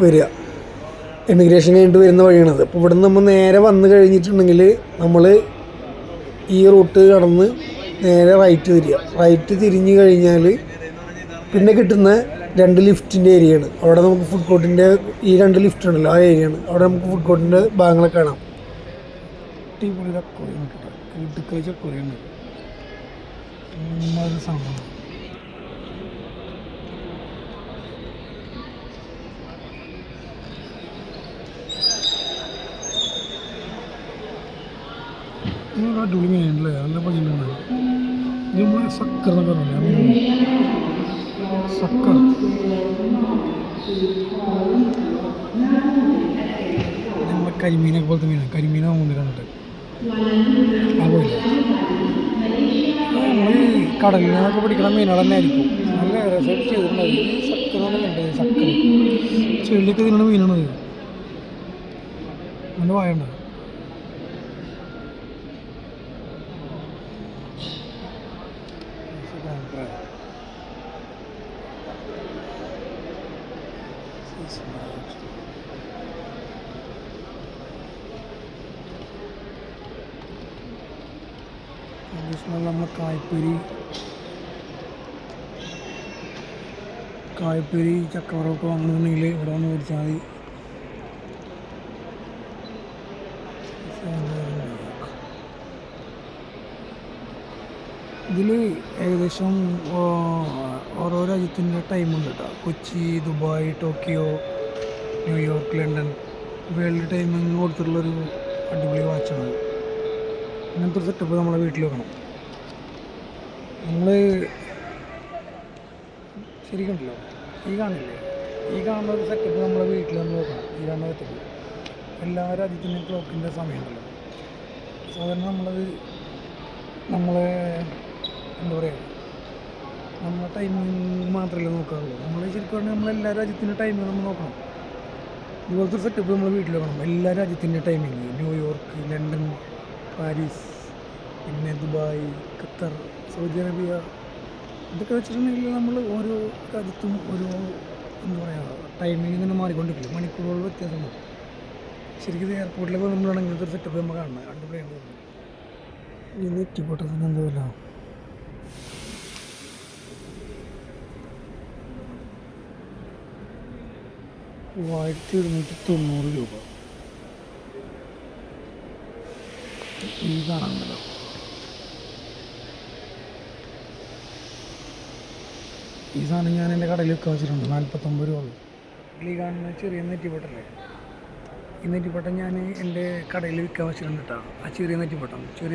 വരിക. എമിഗ്രേഷൻ കഴിഞ്ഞിട്ട് വരുന്ന വഴിയാണത്. അപ്പോൾ ഇവിടെ നിന്ന് നമ്മൾ നേരെ വന്നു കഴിഞ്ഞിട്ടുണ്ടെങ്കിൽ നമ്മൾ ഈ റൂട്ട് കടന്ന് നേരെ റൈറ്റ് തിരിയുക. റൈറ്റ് തിരിഞ്ഞ് കഴിഞ്ഞാൽ പിന്നെ കിട്ടുന്ന 2 ലിഫ്റ്റിൻ്റെ ഏരിയയാണ്. അവിടെ നമുക്ക് ഫുഡ് കോർട്ടിൻ്റെ ഈ 2 ലിഫ്റ്റ് ഉണ്ടല്ലോ, ആ ഏരിയയാണ്. അവിടെ നമുക്ക് ഫുഡ് കോർട്ടിൻ്റെ ഭാഗങ്ങളൊക്കെ കാണാം. അടിപൊളി അക്കോറിയാണ് കേട്ടോ, കിട്ടുക്കഴിച്ച അക്കോറിയാണ് സംഭവം. അടിപൊളി മീനല്ലേ, നല്ല ഭംഗിയാണ്. ഇത് നമ്മൾ സക്കർ എന്നൊക്കെ പറഞ്ഞില്ല, സക്കർ. നമ്മളെ കരിമീനൊക്കെ പോലത്തെ മീനാണ്, കരിമീനാകുമ്പോൾ കണ്ടിട്ട് അതുപോലെ നമ്മൾ കടലിൽ നിന്നൊക്കെ പിടിക്കുന്ന മീനുകൾ തന്നെ ആയിരിക്കും. നല്ല റിസർച്ച് ചെയ്തിട്ടുണ്ടാവും. സക്കർ എന്നാണ് കണ്ടത്, സക്കർ ചെളിയൊക്കെ തിന്നുന്ന മീനാണത്. നല്ല വായുണ്ട്. നമ്മൾ കായ്പൊരി ചക്കവറൊക്കെ വാങ്ങുന്നുണ്ടെങ്കിൽ ഇവിടെ വന്ന് മേടിച്ചാൽ മതി. ഇതിൽ ഏകദേശം ഓരോ രാജ്യത്തിൻ്റെ ടൈമുണ്ട് കേട്ടോ. Kochi, Dubai, Tokyo, New York, London world timing കൊടുത്തിട്ടുള്ളൊരു അടിപൊളി വാച്ചാണ്. അങ്ങനത്തെ ഒരു സെറ്റപ്പ് നമ്മളെ വീട്ടിൽ വെക്കണം. നമ്മൾ ശരിക്കുണ്ടല്ലോ, ഈ കാണില്ലേ, ഈ കാണുന്ന ഒരു സെറ്റപ്പ് നമ്മളെ വീട്ടിൽ നമ്മൾ വെക്കണം. ഈ കാണുന്ന സെറ്റപ്പ് എല്ലാ രാജ്യത്തിൻ്റെയും ക്ലോക്കിൻ്റെ സമയമുണ്ടല്ലോ. സാധാരണ നമ്മളത് നമ്മളെ എന്താ പറയുക, നമ്മളെ ടൈമിങ് മാത്രമല്ല നോക്കാറുള്ളൂ. നമ്മൾ ശരിക്കും പറഞ്ഞാൽ നമ്മളെല്ലാ രാജ്യത്തിൻ്റെ ടൈമിങ് നമ്മൾ നോക്കണം. ഇതുപോലത്തെ ഒരു സെറ്റപ്പ് നമ്മൾ വീട്ടിൽ വെക്കണം. എല്ലാ രാജ്യത്തിൻ്റെ ടൈമിങ്, ന്യൂയോർക്ക്, ലണ്ടൻ, പാരീസ്, പിന്നെ ദുബായ്, ഖത്തർ, സൗദി അറേബ്യ, ഇതൊക്കെ വെച്ചിട്ടുണ്ടെങ്കിൽ നമ്മൾ ഓരോ രാജ്യത്തും ഓരോ എന്താ പറയുക ടൈമിങ് ഇങ്ങനെ മാറിക്കൊണ്ടിരിക്കില്ല, മണിക്കൂറുകൾ വ്യത്യാസമുണ്ട്. ശരിക്കും എയർപോർട്ടിലൊക്കെ നമ്മളാണ് ഇങ്ങനത്തെ ഒരു സെറ്റപ്പ് നമ്മൾ കാണുന്നത്. അടിപൊളിയാണ്. ഇന്ന് എത്തിപ്പെട്ടതിന് എന്താ വില? 3290 രൂപ. ഈ കാണാമല്ലോ, ഈ സാധനം ഞാൻ എൻ്റെ കടയിൽ വെക്കാൻ വെച്ചിട്ടുണ്ട്. 49 രൂപ. ഈ കാണുന്ന ചെറിയ നെറ്റിപ്പട്ടല്ലേ, ഈ നെറ്റിപ്പട്ടം ഞാൻ എൻ്റെ കടയിൽ വിൽക്കാൻ വെച്ചിട്ടുണ്ട് കേട്ടോ. ആ ചെറിയ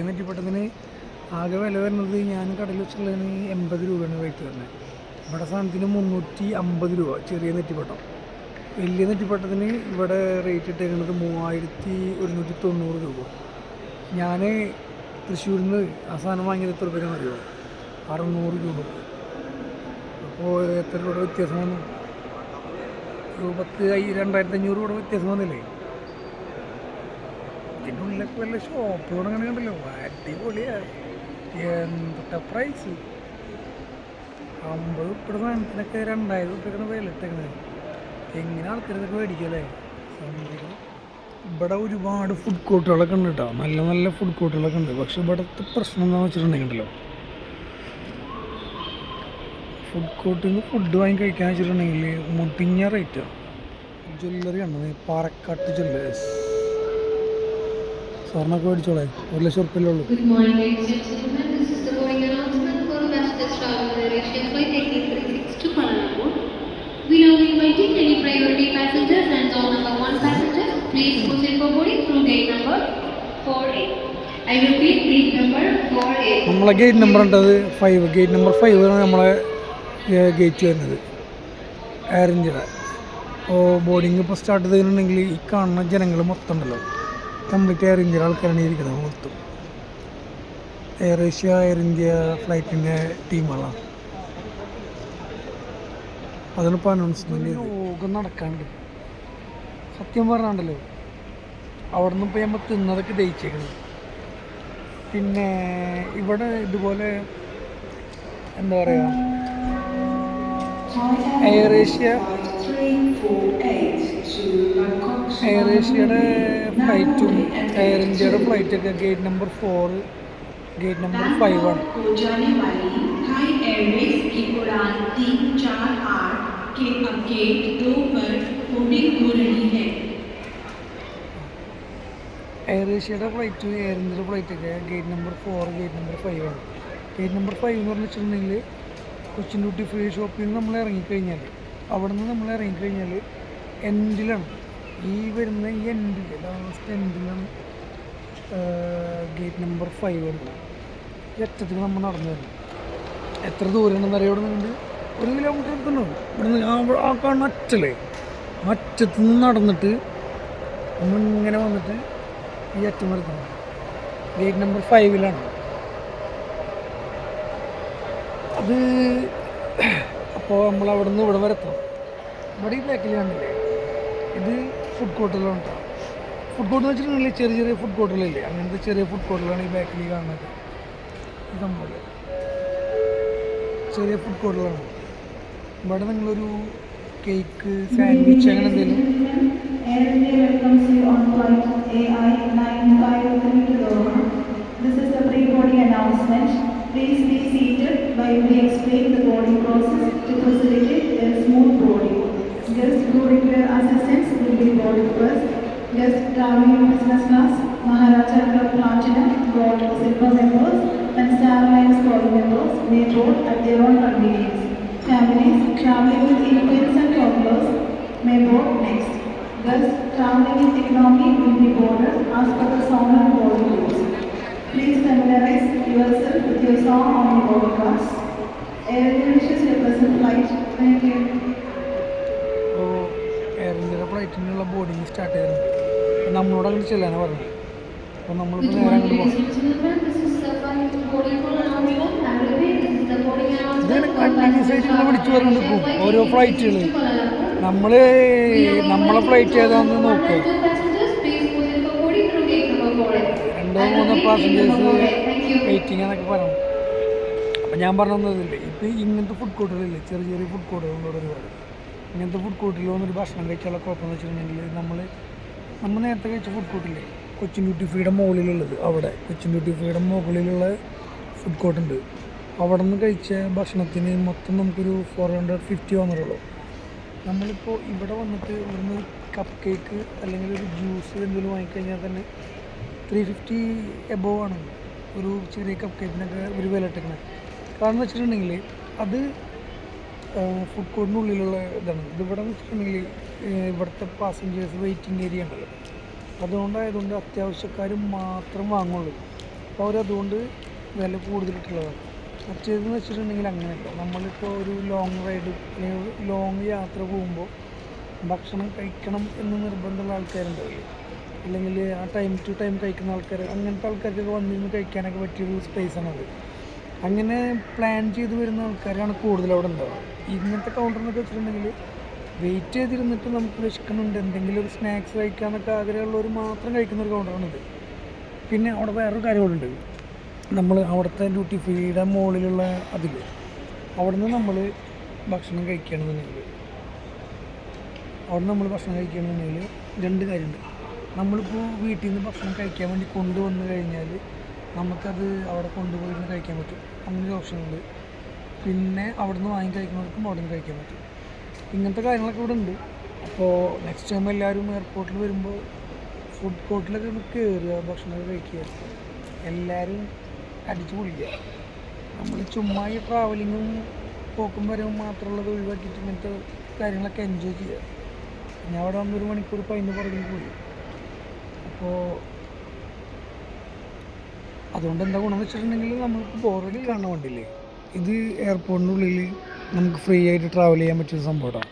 നെറ്റിപ്പട്ടത്തിന് ആകെ വില വരുന്നത് ഞാൻ കടയിൽ വെച്ചിട്ടുള്ളതിന് 80 രൂപയാണ് റേറ്റ് വരുന്നത്. ഇവിടെ സാധനത്തിന് 350 രൂപ ചെറിയ നെറ്റിപ്പട്ടം. വലിയ നെറ്റിപ്പട്ടത്തിന് ഇവിടെ റേറ്റ് ഇട്ടേക്കുന്നത് 3190 രൂപ. ഞാൻ തൃശ്ശൂരിൽ നിന്ന് ആ സാധനം വാങ്ങിയത് എത്ര രൂപയ്ക്കാണെന്ന് അറിയുമോ? 600 രൂപ. അപ്പോൾ എത്ര രൂപ വ്യത്യാസം വന്നു? 2500 രൂപ വ്യത്യാസം വന്നില്ലേ? ഇതിൻ്റെ ഉള്ളിലൊക്കെ വല്ല ഷോപ്പ് തുടങ്ങണ കണ്ടല്ലോ, അടിപൊളിയാണ്. എന്താ പ്രൈസ്, 50 ഉൾപ്പെടെ സാധനത്തിനൊക്കെ 2000 ഉൾപ്പെടെ വിലയിട്ടേക്കണത്. എങ്ങനെ ആൾക്കാരൊക്കെ മേടിക്കല്ലേ? ഇവിടെ ഒരുപാട് ഫുഡ് കോർട്ടുകളൊക്കെ ഉണ്ട് കേട്ടോ, നല്ല നല്ല ഫുഡ് കോർട്ടുകളൊക്കെ ഉണ്ട്. പക്ഷെ ഇവിടുത്തെ പ്രശ്നം എന്താണെന്ന് വെച്ചിട്ടുണ്ടെങ്കിലോ, ഫുഡ് കോർട്ടിൽ നിന്ന് ഫുഡ് വാങ്ങി കഴിക്കാൻ വെച്ചിട്ടുണ്ടെങ്കിൽ മുടിഞ്ഞ റേറ്റാണ്. ജ്വല്ലറി ആണ് പാറക്കാട്ട് ജ്വല്ലേഴ്സ്. സ്വർണ്ണമൊക്കെ മേടിച്ചോളെ, 1,00,000 ഉറുപ്പിയല്ലേ ഉള്ളൂ. Good morning, ladies and gentlemen. This is the boarding announcement for Ambassador travel Asia flight 8336 to Kuala Lumpur. We now inviting any priority passengers and zone number 1 passenger. Please proceed for boarding through gate number 48. I repeat, gate number 48. നമ്മളെ ഗേറ്റ് നമ്പർ ഉണ്ടത് 5. ഗേറ്റ് നമ്പർ 5 ആണ് നമ്മളെ ഗേറ്റ് വരുന്നത് എയർ ഇന്ത്യയുടെ. അപ്പോൾ ബോർഡിങ് ഇപ്പോൾ സ്റ്റാർട്ട് ചെയ്തിട്ടുണ്ടെങ്കിൽ ഈ കാണുന്ന ജനങ്ങൾ മൊത്തം ഉണ്ടല്ലോ, കംപ്ലീറ്റ് എയർ ഇന്ത്യയുടെ ആൾക്കാരാണ് ഇരിക്കുന്നത് മൊത്തം. എയർ ഏഷ്യ, എയർ ഇന്ത്യ ഫ്ലൈറ്റിൻ്റെ ടീമുകളാണ്. അതാണ് ഇപ്പോൾ അനൗൺസ്മെൻറ്റ്. യോഗം നടക്കാണ്ട് സത്യം പറഞ്ഞാണ്ടല്ലോ, അവിടെ നിന്ന് ഇപ്പോൾ നമ്മൾ തിന്നതൊക്കെ ദഹിച്ചേക്കുന്നത്. പിന്നെ ഇവിടെ ഇതുപോലെ എന്താ പറയുക, എയർ ഏഷ്യയുടെ ഫ്ലൈറ്റും എയർ ഇന്ത്യയുടെ ഫ്ലൈറ്റൊക്കെ ഗേറ്റ് നമ്പർ 4, ഗേറ്റ് നമ്പർ 5 ആണ്. जाने वाली थाई एयरवेज की उड़ान 348 के अब गेट 2 पर बोर्डिंग हो रही है. എയർ ഏഷ്യയുടെ ഫ്ലൈറ്റ്, എയർ ഇന്ത്യയുടെ ഫ്ലൈറ്റൊക്കെ ഗേറ്റ് നമ്പർ 4, ഗേറ്റ് നമ്പർ 5 ആണ്. ഗേറ്റ് നമ്പർ 5 എന്ന് പറഞ്ഞിട്ടുണ്ടെങ്കിൽ കൊച്ചിൻ ഡ്യൂട്ടി ഫ്രീ ഷോപ്പിൽ നിന്ന് നമ്മൾ ഇറങ്ങിക്കഴിഞ്ഞാൽ, അവിടെ നിന്ന് നമ്മൾ ഇറങ്ങിക്കഴിഞ്ഞാൽ എൻഡിലാണ്, ഈ വരുന്ന ഈ എൻഡിൽ ലാസ്റ്റ് എൻഡിലാണ് ഗേറ്റ് നമ്പർ 5 വരുന്നത്. ഈ അറ്റത്തേക്ക് നമ്മൾ നടന്നു വരണം. എത്ര ദൂരമാണെന്ന് അറിയാം. ഇവിടെ നിന്ന് 1 കിലോമീറ്റർ എടുത്തുണ്ടാവും. ഇവിടെ നിന്ന് ആ കാണുന്ന അറ്റല്ലേ, അറ്റത്ത് നിന്ന് നടന്നിട്ട് നമ്മളിങ്ങനെ വന്നിട്ട് ഈ അറ്റം വരക്കണം. ഗേറ്റ് നമ്പർ 5ലാണ് അത്. അപ്പോൾ നമ്മൾ അവിടെ നിന്ന് ഇവിടെ വരത്തണം. ഇവിടെ ഈ ബാക്കിൽ കണ്ടില്ലേ, ഇത് ഫുഡ് കോർട്ടുകളുണ്ട്. ഫുഡ് കോർട്ട് എന്ന് വെച്ചിട്ടുണ്ടെങ്കിൽ ചെറിയ ചെറിയ ഫുഡ് കോർട്ടുകളില്ലേ, അങ്ങനത്തെ ചെറിയ ഫുഡ് കോർട്ടുകളാണ് ഈ ബാക്കിൽ കാണുന്നത്. ഇതുപോലെ ചെറിയ ഫുഡ് കോർട്ടുകളാണ്. ഇവിടെ നിങ്ങളൊരു കേക്ക്, സാൻഡ്വിച്ച് അങ്ങനെ എന്തെങ്കിലും. Air India welcomes you on flight AI953 to Doha. This is the pre-boarding announcement. Please be seated while we explain the boarding process to facilitate a smooth boarding. Guests who require assistance will be boarded first. Guests traveling in business class, Maharaja Club Platinum, Gold, Silver members, and Star Alliance Gold members may board at their own convenience. Families traveling with infants and toddlers may board next. Guests traveling in economy will be boarded as per the sound and boarding rules. Please familiarize yourself with your song on your boarding cards. Air India wishes you a pleasant flight. Thank you. അപ്പോൾ എയർ ഇന്ത്യയുടെ ഫ്ലൈറ്റിനുള്ള ബോർഡിങ് സ്റ്റാർട്ട് ചെയ്തിട്ടുണ്ട്. നമ്മളോട് അങ്ങോട്ട് ചെല്ലാനാണ് പറഞ്ഞത്. അപ്പോൾ നമ്മളിപ്പോൾ Good നേരെ morning, അങ്ങോട്ട് ladies പോകും. and gentlemen. This is the boarding call announcement. I repeat, this is the boarding announcement ഇതാണ് for കണ്ടിന്യൂസ് ആയിട്ട് ഇങ്ങനെ വിളിച്ചു പറഞ്ഞു നിൽക്കും ഓരോ ഫ്ലൈറ്റുകൾ. നമ്മൾ നമ്മളെ ഫ്ലൈറ്റ് ഏതാണെന്ന് നോക്കുക. 2-3 പാസഞ്ചേഴ്സ് വെയിറ്റിംഗ് എന്നൊക്കെ പറഞ്ഞു. അപ്പം ഞാൻ പറഞ്ഞില്ലേ, ഇപ്പോൾ ഇങ്ങനത്തെ ഫുഡ് കോർട്ടുകളില്ലേ, ചെറിയ ചെറിയ ഫുഡ് കോർട്ടുകളുണ്ട് ഒരുപാട്. ഇങ്ങനത്തെ ഫുഡ് കോർട്ടിൽ വന്നൊരു ഭക്ഷണം കഴിക്കാനുള്ള കുഴപ്പമെന്ന് വെച്ചിട്ടുണ്ടെങ്കിൽ, നമ്മൾ നേരത്തെ കഴിച്ച ഫുഡ് കോർട്ടില്ലേ, കൊച്ചിൻ ഡ്യൂട്ടി ഫ്രീയുടെ മുകളിലുള്ളത്, അവിടെ കൊച്ചിൻ ഡ്യൂട്ടി ഫ്രീയുടെ മുകളിലുള്ള ഫുഡ് കോർട്ടുണ്ട്. അവിടെ നിന്ന് കഴിച്ച ഭക്ഷണത്തിന് മൊത്തം നമുക്കൊരു 450 വന്നിട്ടുള്ളൂ. നമ്മളിപ്പോൾ ഇവിടെ വന്നിട്ട് ഇവിടുന്ന് കപ്പ് കേക്ക് അല്ലെങ്കിൽ ഒരു ജ്യൂസ് എന്തെങ്കിലും വാങ്ങിക്കഴിഞ്ഞാൽ തന്നെ 350 എബോവ് ആണ് ഒരു ചെറിയ കപ്പ് കേക്കിനൊക്കെ ഒരു വില ഇട്ടേക്കണത്. കാരണം എന്ന് വെച്ചിട്ടുണ്ടെങ്കിൽ അത് ഫുഡ് കോർട്ടിനുള്ളിലുള്ള ഇതാണ്. ഇതിവിടെ എന്ന് വെച്ചിട്ടുണ്ടെങ്കിൽ ഇവിടുത്തെ പാസഞ്ചേഴ്സ് വെയിറ്റിംഗ് ഏരിയ ഉണ്ടല്ലോ, അതുകൊണ്ടായതുകൊണ്ട് അത്യാവശ്യക്കാർ മാത്രം വാങ്ങുള്ളൂ. അപ്പോൾ അവരതുകൊണ്ട് വില കൂടുതലിട്ടുള്ളതാണ്. മറ്റേതെന്ന് വെച്ചിട്ടുണ്ടെങ്കിൽ അങ്ങനെയല്ല. നമ്മളിപ്പോൾ ഒരു ലോങ് റൈഡ് അല്ലെങ്കിൽ ലോങ് യാത്ര പോകുമ്പോൾ ഭക്ഷണം കഴിക്കണം എന്ന് നിർബന്ധമുള്ള ആൾക്കാരുണ്ടാവില്ലേ, അല്ലെങ്കിൽ ആ ടൈം ടു ടൈം കഴിക്കുന്ന ആൾക്കാർ, അങ്ങനത്തെ ആൾക്കാർക്കൊക്കെ വന്നിരുന്ന് കഴിക്കാനൊക്കെ പറ്റിയൊരു സ്പേസാണത്. അങ്ങനെ പ്ലാൻ ചെയ്ത് വരുന്ന ആൾക്കാരാണ് കൂടുതൽ അവിടെ ഉണ്ടാവുക. ഇങ്ങനത്തെ കൗണ്ടറിനൊക്കെ വെച്ചിട്ടുണ്ടെങ്കിൽ വെയിറ്റ് ചെയ്തിരുന്നിട്ട് നമുക്ക് വിശക്കുന്നുണ്ട്, എന്തെങ്കിലും ഒരു സ്നാക്സ് കഴിക്കാമെന്നൊക്കെ ആഗ്രഹമുള്ളവർ മാത്രം കഴിക്കുന്ന ഒരു കൗണ്ടറാണിത്. പിന്നെ അവിടെ വേറൊരു കാര്യങ്ങളുണ്ട്. നമ്മൾ അവിടുത്തെ ഡ്യൂട്ടി ഫ്രീയുടെ മുകളിലുള്ള അതിൽ അവിടെ നിന്ന് നമ്മൾ ഭക്ഷണം കഴിക്കുകയാണെന്നുണ്ടെങ്കിൽ രണ്ട് കാര്യമുണ്ട്. നമ്മളിപ്പോൾ വീട്ടിൽ നിന്ന് ഭക്ഷണം കഴിക്കാൻ വേണ്ടി കൊണ്ടുവന്ന് കഴിഞ്ഞാൽ നമുക്കത് അവിടെ കൊണ്ടുപോയിരുന്ന് കഴിക്കാൻ പറ്റും. അങ്ങനൊരു ഓപ്ഷനുണ്ട്. പിന്നെ അവിടെ നിന്ന് വാങ്ങി കഴിക്കുന്നവർക്കും അവിടെ നിന്ന് കഴിക്കാൻ പറ്റും. ഇങ്ങനത്തെ കാര്യങ്ങളൊക്കെ ഇവിടെ ഉണ്ട്. അപ്പോൾ നെക്സ്റ്റ് ടൈം എല്ലാവരും എയർപോർട്ടിൽ വരുമ്പോൾ ഫുഡ് കോർട്ടിലൊക്കെ ഒന്ന് കയറുക, ഭക്ഷണമൊക്കെ കഴിക്കുക, എല്ലാവരും അടിച്ചു പൊളിക്കുക. നമ്മൾ ചുമ്മാ ഈ ട്രാവലിങ്ങും പോക്കും വരവും മാത്രമുള്ളത് ഒഴിവാക്കിയിട്ട് ഇങ്ങനത്തെ കാര്യങ്ങളൊക്കെ എൻജോയ് ചെയ്യുക. ഞാൻ അവിടെ വന്നൊരു മണിക്കൂർ ഇപ്പോൾ അതിൻ്റെ പുറകിൽ പോയി. അപ്പോൾ അതുകൊണ്ട് എന്താ ഗുണമെന്ന് വെച്ചിട്ടുണ്ടെങ്കിൽ നമുക്ക് ബോർഡിൽ കാണാൻ വേണ്ടിയില്ലേ, ഇത് എയർപോർട്ടിനുള്ളിൽ നമുക്ക് ഫ്രീ ആയിട്ട് ട്രാവൽ ചെയ്യാൻ പറ്റിയൊരു സംഭവമാണ്.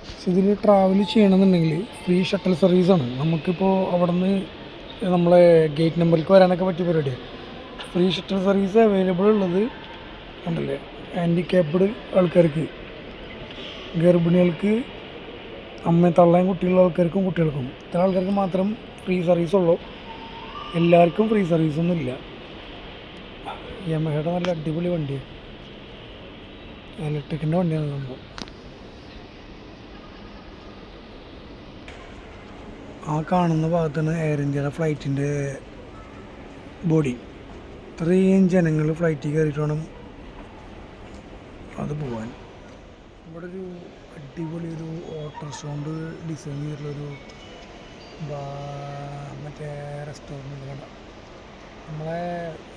പക്ഷെ ഇതിൽ ട്രാവൽ ചെയ്യണമെന്നുണ്ടെങ്കിൽ ഫ്രീ ഷട്ടൽ സർവീസാണ്. നമുക്കിപ്പോൾ അവിടെ നിന്ന് നമ്മളെ ഗേറ്റ് നമ്പറിലേക്ക് വരാനൊക്കെ പറ്റിയ പരിപാടിയാണ്. ഫ്രീ ഷട്ടൽ സർവീസ് അവൈലബിൾ ഉള്ളത് കണ്ടല്ലേ, ഹാൻഡിക്യാപ്ഡ് ആൾക്കാർക്ക്, ഗർഭിണികൾക്ക്, അമ്മ തള്ളയും കുട്ടികളുള്ള ആൾക്കാർക്കും കുട്ടികൾക്കും, ഇത്ര ആൾക്കാർക്ക് മാത്രം ഫ്രീ സർവീസ് ഉള്ളൂ. എല്ലാവർക്കും ഫ്രീ സർവീസൊന്നും ഇല്ല. യമഹയുടെ നല്ല അടിപൊളി വണ്ടിയാണ്, ഇലക്ട്രിക്കിൻ്റെ വണ്ടിയാണ് സംഭവം. ആ കാണുന്ന ഭാഗത്താണ് എയർ ഇന്ത്യയുടെ ഫ്ലൈറ്റിൻ്റെ ബോഡി. ഇത്രയും ജനങ്ങൾ ഫ്ലൈറ്റിൽ കയറിയിട്ട് വേണം അത് പോകാൻ. ഇവിടെ ഒരു അടിപൊളി ഒരു ഓട്ടോറിക്ഷ കൊണ്ട് ഡിസൈൻ ചെയ്തിട്ടുള്ളൊരു മറ്റേ റെസ്റ്റോറൻറ്റ് കണ്ട, നമ്മളെ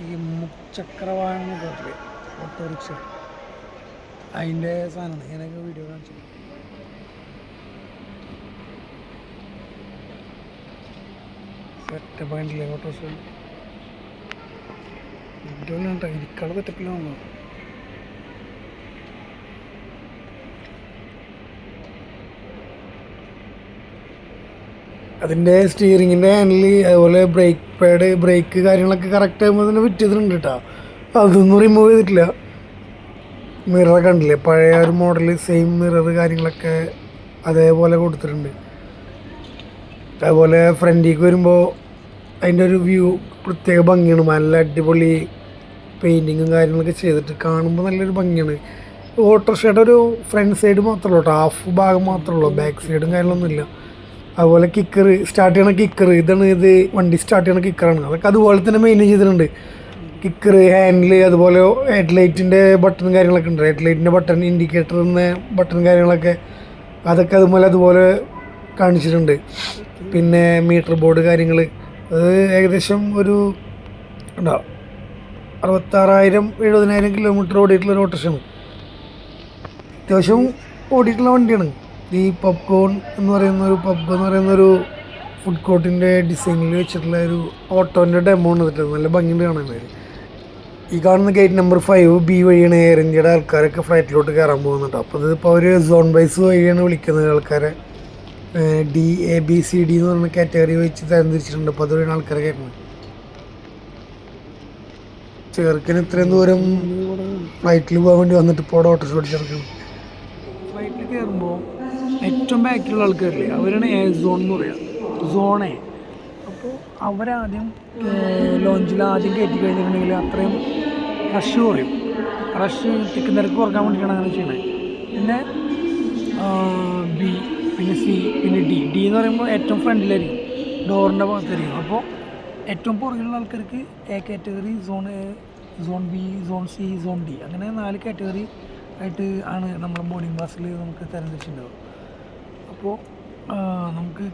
ഈ മുച്ചക്രവാഹനം കേട്ടില്ലേ ഓട്ടോറിക്ഷ, അതിൻ്റെ സാധനമാണ്. ഞാനൊക്കെ വീഡിയോ കാണിച്ചു. സെറ്റപ്പ് ആയിട്ടില്ലേ ഓട്ടോറിക്ഷ, വീഡിയോയിലുണ്ടോ ഇരിക്കാനുള്ള സെറ്റപ്പിലാണല്ലോ. അതിൻ്റെ സ്റ്റിയറിങ്ങിൻ്റെ ഹാൻഡിൽ, അതുപോലെ ബ്രേക്ക് പാഡ്, ബ്രേക്ക് കാര്യങ്ങളൊക്കെ കറക്റ്റ് ആകുമ്പോൾ തന്നെ ഫിറ്റ് ചെയ്തിട്ടുണ്ട് കേട്ടോ. അതൊന്നും റിമൂവ് ചെയ്തിട്ടില്ല. മിറർ കണ്ടില്ലേ, പഴയ ഒരു മോഡൽ സെയിം മിറർ കാര്യങ്ങളൊക്കെ അതേപോലെ കൊടുത്തിട്ടുണ്ട്. അതുപോലെ ഫ്രണ്ടിലേക്ക് വരുമ്പോൾ അതിൻ്റെ ഒരു വ്യൂ പ്രത്യേക ഭംഗിയാണ്. നല്ല അടിപൊളി പെയിൻറ്റിങ്ങും കാര്യങ്ങളൊക്കെ ചെയ്തിട്ട് കാണുമ്പോൾ നല്ലൊരു ഭംഗിയാണ്. ഓട്ടോറിക്ഷയുടെ ഒരു ഫ്രണ്ട് സൈഡ് മാത്രമേ ഉള്ളൂ കേട്ടോ, ഹാഫ് ഭാഗം മാത്രമേ ഉള്ളൂ, ബാക്ക് സൈഡും കാര്യങ്ങളൊന്നുമില്ല. അതുപോലെ കിക്കർ, സ്റ്റാർട്ട് ചെയ്യണ കിക്കർ, ഇതാണ് ഇത് വണ്ടി സ്റ്റാർട്ട് ചെയ്യണ കിക്കറാണ്. അതൊക്കെ അതുപോലെ തന്നെ മെയിൻറ്റെയിൻ ചെയ്തിട്ടുണ്ട്. കിക്കർ, ഹാൻഡിൽ, അതുപോലെ ഹെഡ്ലൈറ്റിൻ്റെ ബട്ടൺ കാര്യങ്ങളൊക്കെ ഉണ്ട്. ഹെഡ്ലൈറ്റിൻ്റെ ബട്ടൺ, ഇൻഡിക്കേറ്ററിൻ്റെ ബട്ടൺ കാര്യങ്ങളൊക്കെ അതൊക്കെ അതുപോലെ കാണിച്ചിട്ടുണ്ട്. പിന്നെ മീറ്റർ ബോർഡ് കാര്യങ്ങൾ, അത് ഏകദേശം ഒരു ഉണ്ടോ 66,000-70,000 കിലോമീറ്റർ ഓടിയിട്ടുള്ള ഒരു ഓട്ടോറിക്ഷയാണ്. അത്യാവശ്യം ഓടിയിട്ടുള്ള വണ്ടിയാണ്. ഈ പബ്കോൺ എന്ന് പറയുന്നൊരു ഫുഡ് കോർട്ടിൻ്റെ ഡിസൈനിൽ വെച്ചിട്ടുള്ള ഒരു ഓട്ടോൻ്റെ ഡെമോ വന്നിട്ട് നല്ല ഭംഗിയുണ്ട് കാണാൻ. ഈ കാണുന്ന ഗേറ്റ് നമ്പർ 5B വഴിയാണ് എയർ ഇന്ത്യയുടെ ആൾക്കാരൊക്കെ ഫ്ലൈറ്റിലോട്ട് കയറാൻ പോകുന്നുണ്ട്. അപ്പോൾ ഇതിപ്പോൾ അവർ സോൺ വൈസ് വഴിയാണ് വിളിക്കുന്നത് ആൾക്കാരെ. DABCD എന്ന് പറഞ്ഞ കാറ്റഗറി വെച്ച് തരംതിരിച്ചിട്ടുണ്ട്. അപ്പോൾ അതുവഴിയാണ് ആൾക്കാരെ കയറുന്നത്. ചെറുക്കിന് ഇത്രയും ദൂരം ഫ്ലൈറ്റിൽ പോകാൻ വേണ്ടി വന്നിട്ട് ഇപ്പോൾ അവിടെ ഓട്ടോ ഷോട്ട് ചേർക്കണം. ഫ്ലൈറ്റിൽ കയറുമ്പോൾ ഏറ്റവും ബാക്കിലുള്ള ആൾക്കാരില്ലേ, അവരാണ് എ സോൺ എന്ന് പറയുക, സോണേ. അപ്പോൾ അവരാദ്യം ലോഞ്ചിൽ ആദ്യം കയറ്റി കഴിഞ്ഞിട്ടുണ്ടെങ്കിൽ അത്രയും റഷ് കുറയും. റഷ് തിരക്ക് കുറക്കാൻ വേണ്ടിയിട്ടാണ് അങ്ങനെ ചെയ്യണത്. പിന്നെ B, പിന്നെ C, പിന്നെ D എന്ന് പറയുമ്പോൾ ഏറ്റവും ഫ്രണ്ടിലായിരിക്കും, ഡോറിൻ്റെ ഭാഗത്തായിരിക്കും. അപ്പോൾ ഏറ്റവും പുറകിലുള്ള ആൾക്കാർക്ക് A category, zone A, zone B, zone C, zone D, അങ്ങനെ 4 കാറ്റഗറി ആയിട്ട് ആണ് നമ്മുടെ ബോർഡിംഗ് പാസിൽ നമുക്ക് തരംതിരിച്ചിട്ടുണ്ടാവുക. അപ്പോൾ നമുക്ക്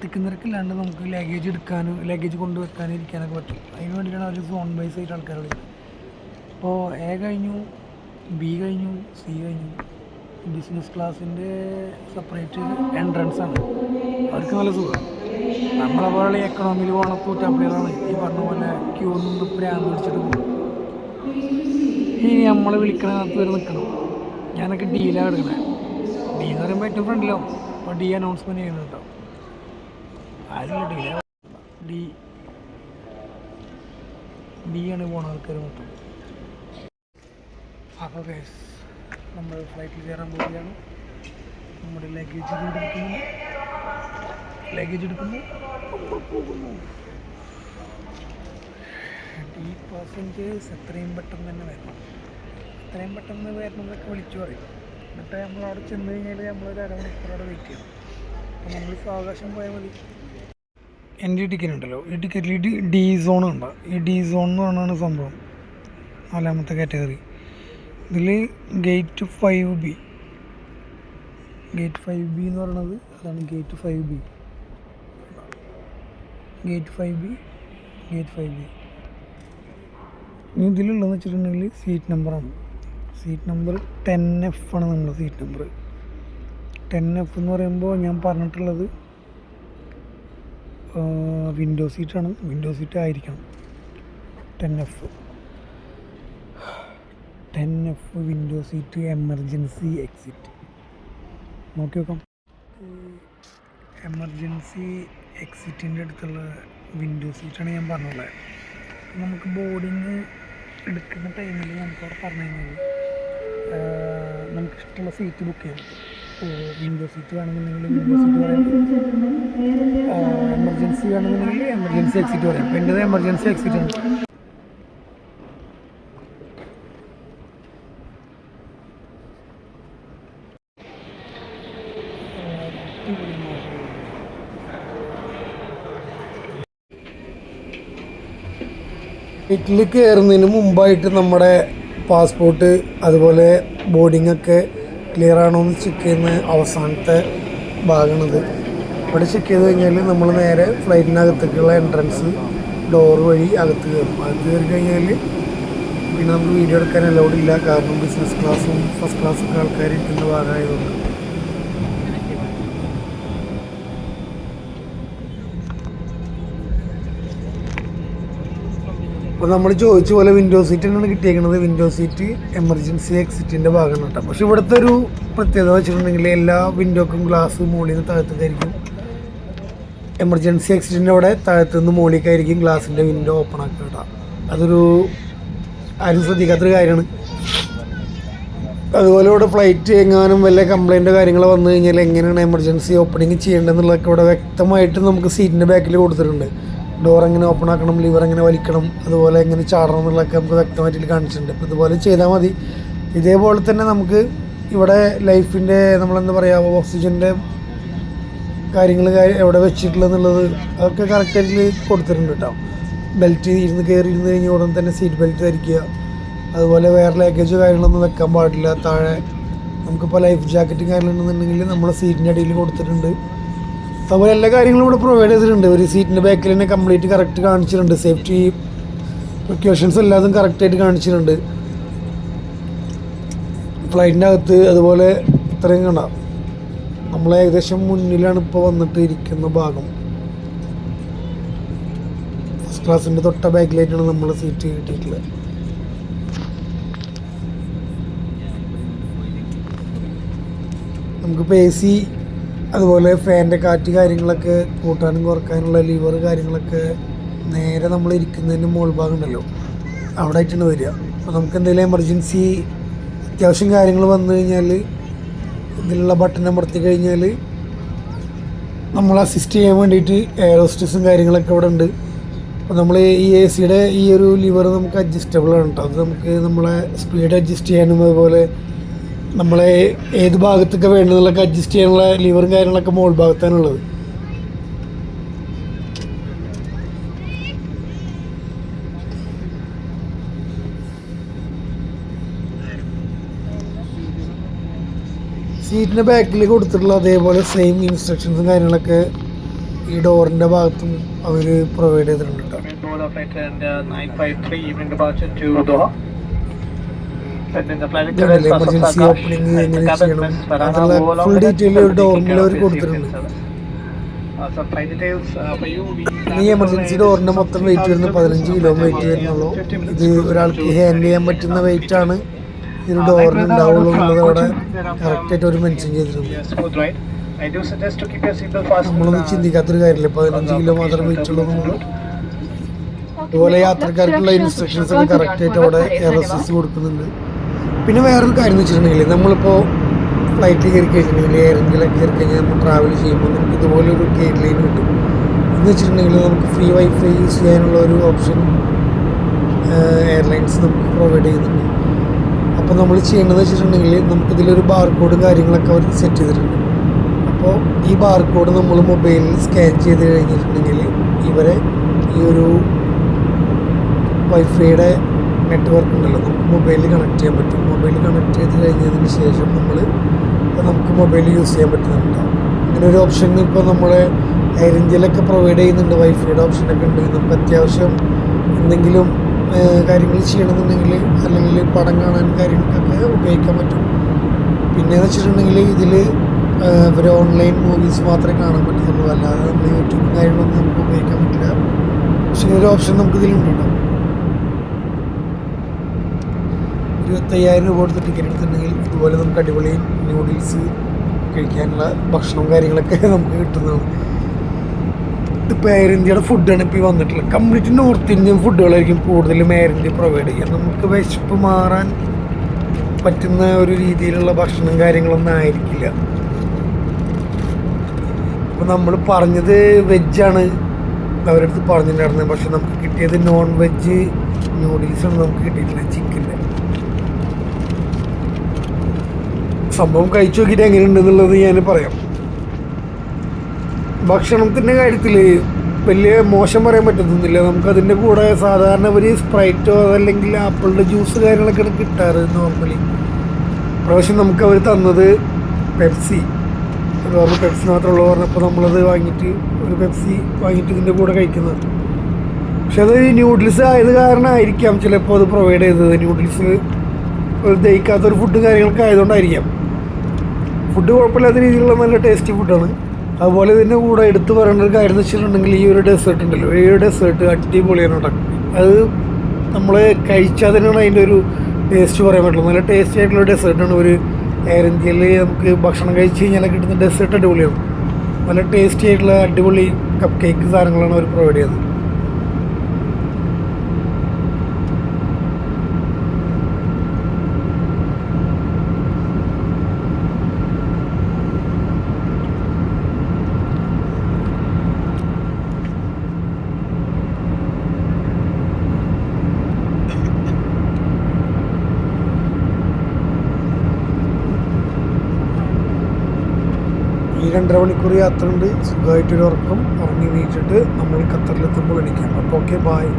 തിരക്കില്ലാണ്ട് നമുക്ക് ലഗേജ് കൊണ്ടുവെക്കാനും ഇരിക്കാനൊക്കെ പറ്റും. അതിന് വേണ്ടിയിട്ടാണ് അവർ സോൺ ബൈസ് ആയിട്ട് ആൾക്കാർ വിളിക്കുന്നത്. അപ്പോൾ A കഴിഞ്ഞു, B കഴിഞ്ഞു, C കഴിഞ്ഞു. ബിസിനസ് ക്ലാസ്സിൻ്റെ സെപ്പറേറ്റ് എൻട്രൻസ് ആണ്, അവർക്ക് നല്ല സുഖം. നമ്മളെ പോലെ എക്കണോമിയിൽ പോകണ പൂറ്റാപ്പിളികളാണ് ഈ പറഞ്ഞ പോലെ ക്യൂ നിന്ന് പ്രാന്ത് പിടിച്ചിട്ട് പോകും. ഇനി നമ്മൾ വിളിക്കണകത്ത് വരെ നിൽക്കണം. ഞാനൊക്കെ ഡീലാണ് എടുക്കണേ. D എന്ന് പറയുമ്പോൾ ഏറ്റവും ഫ്രണ്ടിലാവും. അപ്പോൾ D അനൗൺസ്മെൻറ്റ് ചെയ്യുന്നുണ്ടാവും. ആരുമില്ല D ആണ് പോണ ആൾക്കാർ മൊത്തം. അപ്പോൾ ഗൈസ്, നമ്മൾ ഫ്ലൈറ്റിൽ കയറാൻ പോവുകയാണ്. നമ്മുടെ ലഗേജ് എടുക്കുന്നു നമ്മൾ പോകുന്നു. ഈ പാസഞ്ചേഴ്സ് എത്രയും പെട്ടെന്ന് തന്നെ വരണം, എത്രയും പെട്ടെന്ന് വരണമെന്നൊക്കെ വിളിച്ചു പറയും. എന്നിട്ട് നമ്മളവിടെ ചെന്ന് കഴിഞ്ഞാൽ നമ്മളൊരു അരമണിക്കൂറോടെ വെയിറ്റ് ചെയ്യണം. അപ്പോൾ നമ്മൾ സാവകാശം പോയാൽ മതി. എൻ്റെ ടിക്കറ്റ് ഉണ്ടല്ലോ, ഈ ടിക്കറ്റിൽ D സോൺ ഉണ്ടോ? ഈ D സോൺ എന്ന് പറഞ്ഞാണ് സംഭവം, 4ാമത്തെ കാറ്റഗറി. ഇതിൽ ഗേറ്റ് 5B എന്ന് പറയുന്നത് അതാണ് ഗേറ്റ് 5B. ഇനി ഇതിലുള്ളതെന്ന് വെച്ചിട്ടുണ്ടെങ്കിൽ സീറ്റ് നമ്പറാണ്. സീറ്റ് നമ്പർ 10F ആണ് നമ്മുടെ സീറ്റ് നമ്പർ. 10F എന്ന് പറയുമ്പോൾ ഞാൻ പറഞ്ഞിട്ടുള്ളത് വിൻഡോ സീറ്റാണ്. വിൻഡോ സീറ്റ് ആയിരിക്കണം 10F window seat, emergency exit. നോക്കി നോക്കാം. എമർജൻസി എക്സിറ്റിൻ്റെ അടുത്തുള്ള വിൻഡോ സീറ്റാണ് ഞാൻ പറഞ്ഞുള്ളത്. നമുക്ക് ബോർഡിങ് എടുക്കുന്ന ടൈമിൽ നമുക്കവിടെ പറഞ്ഞു കഴിഞ്ഞാൽ നമുക്കിഷ്ടമുള്ള സീറ്റ് ബുക്ക് ചെയ്യാം. ഇപ്പോൾ വിൻഡോ സീറ്റ് വേണമെന്നുണ്ടെങ്കിൽ വിൻഡോ സീറ്റ് പറയാം, എമർജൻസി വേണമെന്നുണ്ടെങ്കിൽ എമർജൻസി എക്സിറ്റ് പറയാം. അപ്പോൾ എൻ്റേത് എമർജൻസി എക്സിറ്റ് ആണ്. ഫ്ലൈറ്റിൽ കയറുന്നതിന് മുമ്പായിട്ട് നമ്മുടെ പാസ്പോർട്ട് അതുപോലെ ബോർഡിംഗ് ഒക്കെ ക്ലിയർ ആണോ എന്ന് ചെക്ക് ചെയ്യുന്ന അവസാനത്തെ ഭാഗമാണിത്. ഇവിടെ ചെക്ക് ചെയ്ത് കഴിഞ്ഞാൽ നമ്മൾ നേരെ ഫ്ലൈറ്റിനകത്തേക്കുള്ള എൻട്രൻസ് ഡോർ വഴി അകത്ത് കയറും. അകത്ത് കയറി കഴിഞ്ഞാൽ പിന്നെ നമുക്ക് വീഡിയോ എടുക്കാൻ അലൗഡ് ഇല്ല, കാരണം ബിസിനസ് ക്ലാസ്സും ഫസ്റ്റ് ക്ലാസ്സൊക്കെ ആൾക്കാർ ഇരിക്കുന്ന ഭാഗമായതുകൊണ്ട്. അപ്പോൾ നമ്മൾ ചോദിച്ച പോലെ വിൻഡോ സീറ്റ് തന്നെയാണ് കിട്ടിയേക്കുന്നത്. വിൻഡോ സീറ്റ് എമർജൻസി എക്സിറ്റിൻ്റെ ഭാഗമാണ് കേട്ടോ. പക്ഷെ ഇവിടുത്തെ ഒരു പ്രത്യേകത വെച്ചിട്ടുണ്ടെങ്കിൽ എല്ലാ വിൻഡോക്കും ഗ്ലാസ് മുകളിൽ നിന്ന് താഴത്തേക്കായിരിക്കും. എമർജൻസി എക്സിറ്റിൻ്റെ അവിടെ താഴത്തുനിന്ന് മുകളിലേക്കായിരിക്കും ഗ്ലാസിൻ്റെ വിൻഡോ ഓപ്പൺ ആക്കുക കേട്ടോ. അതൊരു ആരും ശ്രദ്ധിക്കാത്തൊരു കാര്യമാണ്. അതുപോലെ ഇവിടെ ഫ്ലൈറ്റ് എങ്ങാനും വല്ല കംപ്ലൈൻറ്റോ കാര്യങ്ങളോ വന്നു കഴിഞ്ഞാൽ എങ്ങനെയാണ് എമർജൻസി ഓപ്പണിങ് ചെയ്യേണ്ടതെന്നുള്ളതൊക്കെ ഇവിടെ വ്യക്തമായിട്ട് നമുക്ക് സീറ്റിൻ്റെ ബാക്കിൽ കൊടുത്തിട്ടുണ്ട്. ഡോർ എങ്ങനെ ഓപ്പൺ ആക്കണം, ലിവർ എങ്ങനെ വലിക്കണം, അതുപോലെ എങ്ങനെ ചാടണം എന്നുള്ളതൊക്കെ നമുക്ക് വ്യക്തമായിട്ട് കാണിച്ചിട്ടുണ്ട്. അപ്പോൾ ഇതുപോലെ ചെയ്താൽ മതി. ഇതേപോലെ തന്നെ നമുക്ക് ഇവിടെ ലൈഫിൻ്റെ നമ്മളെന്താ പറയുക ഓക്സിജൻ്റെ കാര്യങ്ങൾ എവിടെ വെച്ചിട്ടുള്ളതെന്നുള്ളത് അതൊക്കെ കറക്റ്റായിട്ട് കൊടുത്തിട്ടുണ്ട് കേട്ടോ. ബെൽറ്റ് ഇരുന്ന് കഴിഞ്ഞ് ഉടൻ തന്നെ സീറ്റ് ബെൽറ്റ് ധരിക്കുക. അതുപോലെ വേറെ ലഗേജോ കാര്യങ്ങളൊന്നും വെക്കാൻ പാടില്ല. താഴെ നമുക്കിപ്പോൾ ലൈഫ് ജാക്കറ്റും കാര്യങ്ങളുണ്ടെന്നുണ്ടെങ്കിൽ നമ്മൾ സീറ്റിൻ്റെ അടിയിൽ കൊടുത്തിട്ടുണ്ട്. അതുപോലെ എല്ലാ കാര്യങ്ങളും ഇവിടെ പ്രൊവൈഡ് ചെയ്തിട്ടുണ്ട്. ഒരു സീറ്റിൻ്റെ ബാക്കിൽ തന്നെ കംപ്ലീറ്റ് കറക്റ്റ് കാണിച്ചിട്ടുണ്ട്. സേഫ്റ്റി പ്രിക്കോഷൻസ് എല്ലാതും കറക്റ്റായിട്ട് കാണിച്ചിട്ടുണ്ട്. ഫ്ലൈറ്റിൻ്റെ അകത്ത് അതുപോലെ ഇത്രയും കണ്ടാം. നമ്മൾ ഏകദേശം മുന്നിലാണ് ഇപ്പോൾ വന്നിട്ട് ഇരിക്കുന്ന ഭാഗം. ഫസ്റ്റ് ക്ലാസ്സിൻ്റെ തൊട്ട ബാക്കിലായിട്ടാണ് നമ്മൾ സീറ്റ് കിട്ടിയിട്ടുള്ളത്. നമുക്കിപ്പോൾ AC അതുപോലെ ഫാനിൻ്റെ കാറ്റ് കാര്യങ്ങളൊക്കെ കൂട്ടാനും കുറക്കാനുള്ള ലിവർ കാര്യങ്ങളൊക്കെ നേരെ നമ്മൾ ഇരിക്കുന്നതിൻ്റെ മുകൾ ഭാഗം ഉണ്ടല്ലോ അവിടെ ആയിട്ടാണ് വരിക. അപ്പോൾ നമുക്ക് എന്തെങ്കിലും എമർജൻസി അത്യാവശ്യം കാര്യങ്ങൾ വന്നു കഴിഞ്ഞാൽ ഇതിലുള്ള ബട്ടൺ അമർത്തി കഴിഞ്ഞാൽ നമ്മൾ അസിസ്റ്റ് ചെയ്യാൻ വേണ്ടിയിട്ട് എയർ ഹോസ്റ്റസും കാര്യങ്ങളൊക്കെ ഇവിടെ ഉണ്ട്. അപ്പോൾ നമ്മൾ ഈ AC ഈ ഒരു ലിവർ നമുക്ക് അഡ്ജസ്റ്റബിൾ ആണ് കേട്ടോ. അത് നമുക്ക് നമ്മളെ സ്പീഡ് അഡ്ജസ്റ്റ് ചെയ്യാനും അതുപോലെ നമ്മളെ ഏത് ഭാഗത്തൊക്കെ വേണ്ടതെന്നൊക്കെ അഡ്ജസ്റ്റ് ചെയ്യാനുള്ള ലിവറും കാര്യങ്ങളൊക്കെ മുകൾ ഭാഗത്താണുള്ളത്. സീറ്റിൻ്റെ ബാക്കിൽ കൊടുത്തിട്ടുള്ള അതേപോലെ സെയിം ഇൻസ്ട്രക്ഷൻസും കാര്യങ്ങളൊക്കെ ഈ ഡോറിൻ്റെ ഭാഗത്തും അവർ പ്രൊവൈഡ് ചെയ്തിട്ടുണ്ട് കേട്ടോ. എമർജൻസി ഓപ്പണിങ് എങ്ങനെ ചെയ്യണം അതുള്ള ഫുൾ ഡീറ്റെയിൽ ഒരു ഡോറിൽ അവർ കൊടുത്തിട്ടുണ്ട്. ഈ എമർജൻസി ഡോറിൻ്റെ മൊത്തം വെയിറ്റ് വരുന്നത് 15 കിലോ വെയിറ്റ് വരുന്നുള്ളൂ. ഇത് ഒരാൾക്ക് ഹാൻഡിൽ ചെയ്യാൻ പറ്റുന്ന വെയിറ്റ് ആണ് ഈ ഡോറിന് ഉണ്ടാവുള്ളൂ എന്നുള്ളത് അവിടെ കറക്റ്റായിട്ട് അവർ മെൻഷൻ ചെയ്തിട്ടുണ്ട്. നമ്മളൊന്നും ചിന്തിക്കാത്തൊരു കാര്യമില്ല, 15 കിലോ മാത്രം വെയിറ്റ് ഉള്ളൂ നമ്മൾ. അതുപോലെ യാത്രക്കാർക്കുള്ള ഇൻസ്ട്രക്ഷൻസ് ഒക്കെ കറക്റ്റായിട്ട് അവിടെ RSS കൊടുക്കുന്നുണ്ട്. പിന്നെ വേറൊരു കാര്യം എന്ന് വെച്ചിട്ടുണ്ടെങ്കിൽ നമ്മളിപ്പോൾ ഫ്ലൈറ്റിൽ കയറി കഴിഞ്ഞിട്ടുണ്ടെങ്കിൽ എയർലൈനിലൊക്കെ കയറി കഴിഞ്ഞാൽ നമ്മൾ ട്രാവൽ ചെയ്യുമ്പോൾ നമുക്ക് ഇതുപോലെ ഒരു ഗൈഡ് ലൈൻ കിട്ടും. എന്ന് വെച്ചിട്ടുണ്ടെങ്കിൽ നമുക്ക് ഫ്രീ വൈഫൈ യൂസ് ചെയ്യാനുള്ള ഒരു ഓപ്ഷൻ എയർലൈൻസ് നമുക്ക് പ്രൊവൈഡ് ചെയ്യുന്നുണ്ട്. അപ്പോൾ നമ്മൾ ചെയ്യേണ്ടതെന്ന് വെച്ചിട്ടുണ്ടെങ്കിൽ നമുക്കിതിലൊരു ബാർകോഡും കാര്യങ്ങളൊക്കെ അവർ സെറ്റ് ചെയ്തിട്ടുണ്ട്. അപ്പോൾ ഈ ബാർകോഡ് നമ്മൾ മൊബൈലിൽ സ്കാൻ ചെയ്ത് കഴിഞ്ഞിട്ടുണ്ടെങ്കിൽ ഇവരെ ഈ ഒരു വൈഫൈയുടെ നെറ്റ്വർക്ക് ഉണ്ടല്ലോ, നമുക്ക് മൊബൈലിൽ കണക്ട് ചെയ്യാൻ പറ്റും. മൊബൈലിൽ കണക്ട് ചെയ്ത് കഴിഞ്ഞതിന് ശേഷം നമുക്ക് മൊബൈൽ യൂസ് ചെയ്യാൻ പറ്റുന്നുണ്ട്. അങ്ങനെ ഒരു ഓപ്ഷൻ ഇപ്പോൾ നമ്മളെ എയർ ഇന്ത്യയിലൊക്കെ പ്രൊവൈഡ് ചെയ്യുന്നുണ്ട്. വൈഫൈയുടെ ഓപ്ഷനൊക്കെ ഉണ്ട്. നമുക്ക് അത്യാവശ്യം എന്തെങ്കിലും കാര്യങ്ങൾ ചെയ്യണമെന്നുണ്ടെങ്കിൽ അല്ലെങ്കിൽ പടം കാണാൻ കാര്യങ്ങൾക്കൊക്കെ ഉപയോഗിക്കാൻ പറ്റും. പിന്നെയെന്ന് വെച്ചിട്ടുണ്ടെങ്കിൽ ഇതിൽ ഒരു ഓൺലൈൻ മൂവീസ് മാത്രമേ കാണാൻ പറ്റത്തുള്ളൂ, അല്ലാതെ നമ്മൾ യൂട്യൂബും കാര്യങ്ങളൊന്നും നമുക്ക് ഉപയോഗിക്കാൻ പറ്റില്ല. പക്ഷേ ഒരു ഓപ്ഷൻ നമുക്കിതിലുണ്ട് കേട്ടോ. 25,000 രൂപ കൊടുത്ത് ടിക്കറ്റ് എടുത്തിട്ടുണ്ടെങ്കിൽ ഇതുപോലെ നമുക്ക് അടിപൊളി നൂഡിൽസ് കഴിക്കാനുള്ള ഭക്ഷണവും കാര്യങ്ങളൊക്കെ നമുക്ക് കിട്ടുന്നതാണ്. ഇപ്പോൾ എയർ ഇന്ത്യയുടെ ഫുഡാണ് ഇപ്പോൾ വന്നിട്ടുള്ളത്. കംപ്ലീറ്റ് നോർത്ത് ഇന്ത്യൻ ഫുഡുകളായിരിക്കും കൂടുതലും എയർ ഇന്ത്യ പ്രൊവൈഡ് ചെയ്യുക. നമുക്ക് വിശപ്പ് മാറാൻ പറ്റുന്ന ഒരു രീതിയിലുള്ള ഭക്ഷണം കാര്യങ്ങളൊന്നും ആയിരിക്കില്ല. അപ്പോൾ നമ്മൾ പറഞ്ഞത് വെജാണ് അവരുടെ അടുത്ത് പറഞ്ഞിട്ടുണ്ടായിരുന്നത്, പക്ഷെ നമുക്ക് കിട്ടിയത് നോൺ വെജ് നൂഡിൽസാണ് നമുക്ക് കിട്ടിയിട്ടില്ല, ചിക്കൻ്റെ. സംഭവം കഴിച്ചു നോക്കിയിട്ട് എങ്ങനെയുണ്ടെന്നുള്ളത് ഞാൻ പറയാം. ഭക്ഷണത്തിൻ്റെ കാര്യത്തിൽ വലിയ മോശം പറയാൻ പറ്റുന്നില്ല. നമുക്കതിൻ്റെ കൂടെ സാധാരണ ഒരു സ്പ്രൈറ്റോ അതല്ലെങ്കിൽ ആപ്പിളിൻ്റെ ജ്യൂസ് കാര്യങ്ങളൊക്കെയാണ് കിട്ടാറ് നോർമലി. പ്രാവശ്യം നമുക്ക് അവർ തന്നത് പെപ്സി, നോർമൽ പെപ്സി മാത്രമുള്ളൂ പറഞ്ഞപ്പോൾ നമ്മളത് വാങ്ങിയിട്ട് ഒരു പെപ്സി വാങ്ങിയിട്ട് ഇതിൻ്റെ കൂടെ കഴിക്കുന്നത്. പക്ഷെ അത് ന്യൂഡിൽസ് ആയത് കാരണമായിരിക്കാം ചിലപ്പോൾ അത് പ്രൊവൈഡ് ചെയ്തത്. ന്യൂഡിൽസ് ഒരു ദഹിക്കാത്തൊരു ഫുഡ് കാര്യങ്ങളൊക്കെ ആയതുകൊണ്ടായിരിക്കാം. ഫുഡ് കുഴപ്പമില്ലാത്ത രീതിയിലുള്ള നല്ല ടേസ്റ്റി ഫുഡാണ്. അതുപോലെ ഇതിൻ്റെ കൂടെ എടുത്ത് പറയേണ്ട ഒരു കാര്യം എന്ന് വെച്ചിട്ടുണ്ടെങ്കിൽ ഈ ഒരു ഡെസേർട്ട് ഉണ്ടല്ലോ, ഈ ഒരു ഡെസേർട്ട് അടിപൊളിയാണ് ഉണ്ടാക്കും. അത് നമ്മൾ കഴിച്ചാൽ തന്നെയാണ് അതിൻ്റെ ഒരു ടേസ്റ്റ് പറയാൻ പറ്റുള്ളൂ. നല്ല ടേസ്റ്റി ആയിട്ടുള്ള ഡെസേർട്ടാണ്. ഒരു എയർ ഇന്ത്യയിൽ നമുക്ക് ഭക്ഷണം കഴിച്ച് കഴിഞ്ഞാൽ കിട്ടുന്ന ഡെസേർട്ട് അടിപൊളിയാണ്. നല്ല ടേസ്റ്റി ആയിട്ടുള്ള അടിപൊളി കപ്പ് കേക്ക് സാധനങ്ങളാണ് അവർ പ്രൊവൈഡ് ചെയ്യുന്നത്. ഈ 2.5 മണിക്കൂർ യാത്ര ഉണ്ട്. സുഖമായിട്ടൊരു ഉറക്കം ഉറങ്ങി നീച്ചിട്ട് നമ്മൾ ഖത്തറിലെത്തുമ്പോൾ എണീക്കാം. അപ്പോൾ ഓക്കെ, ബായ്.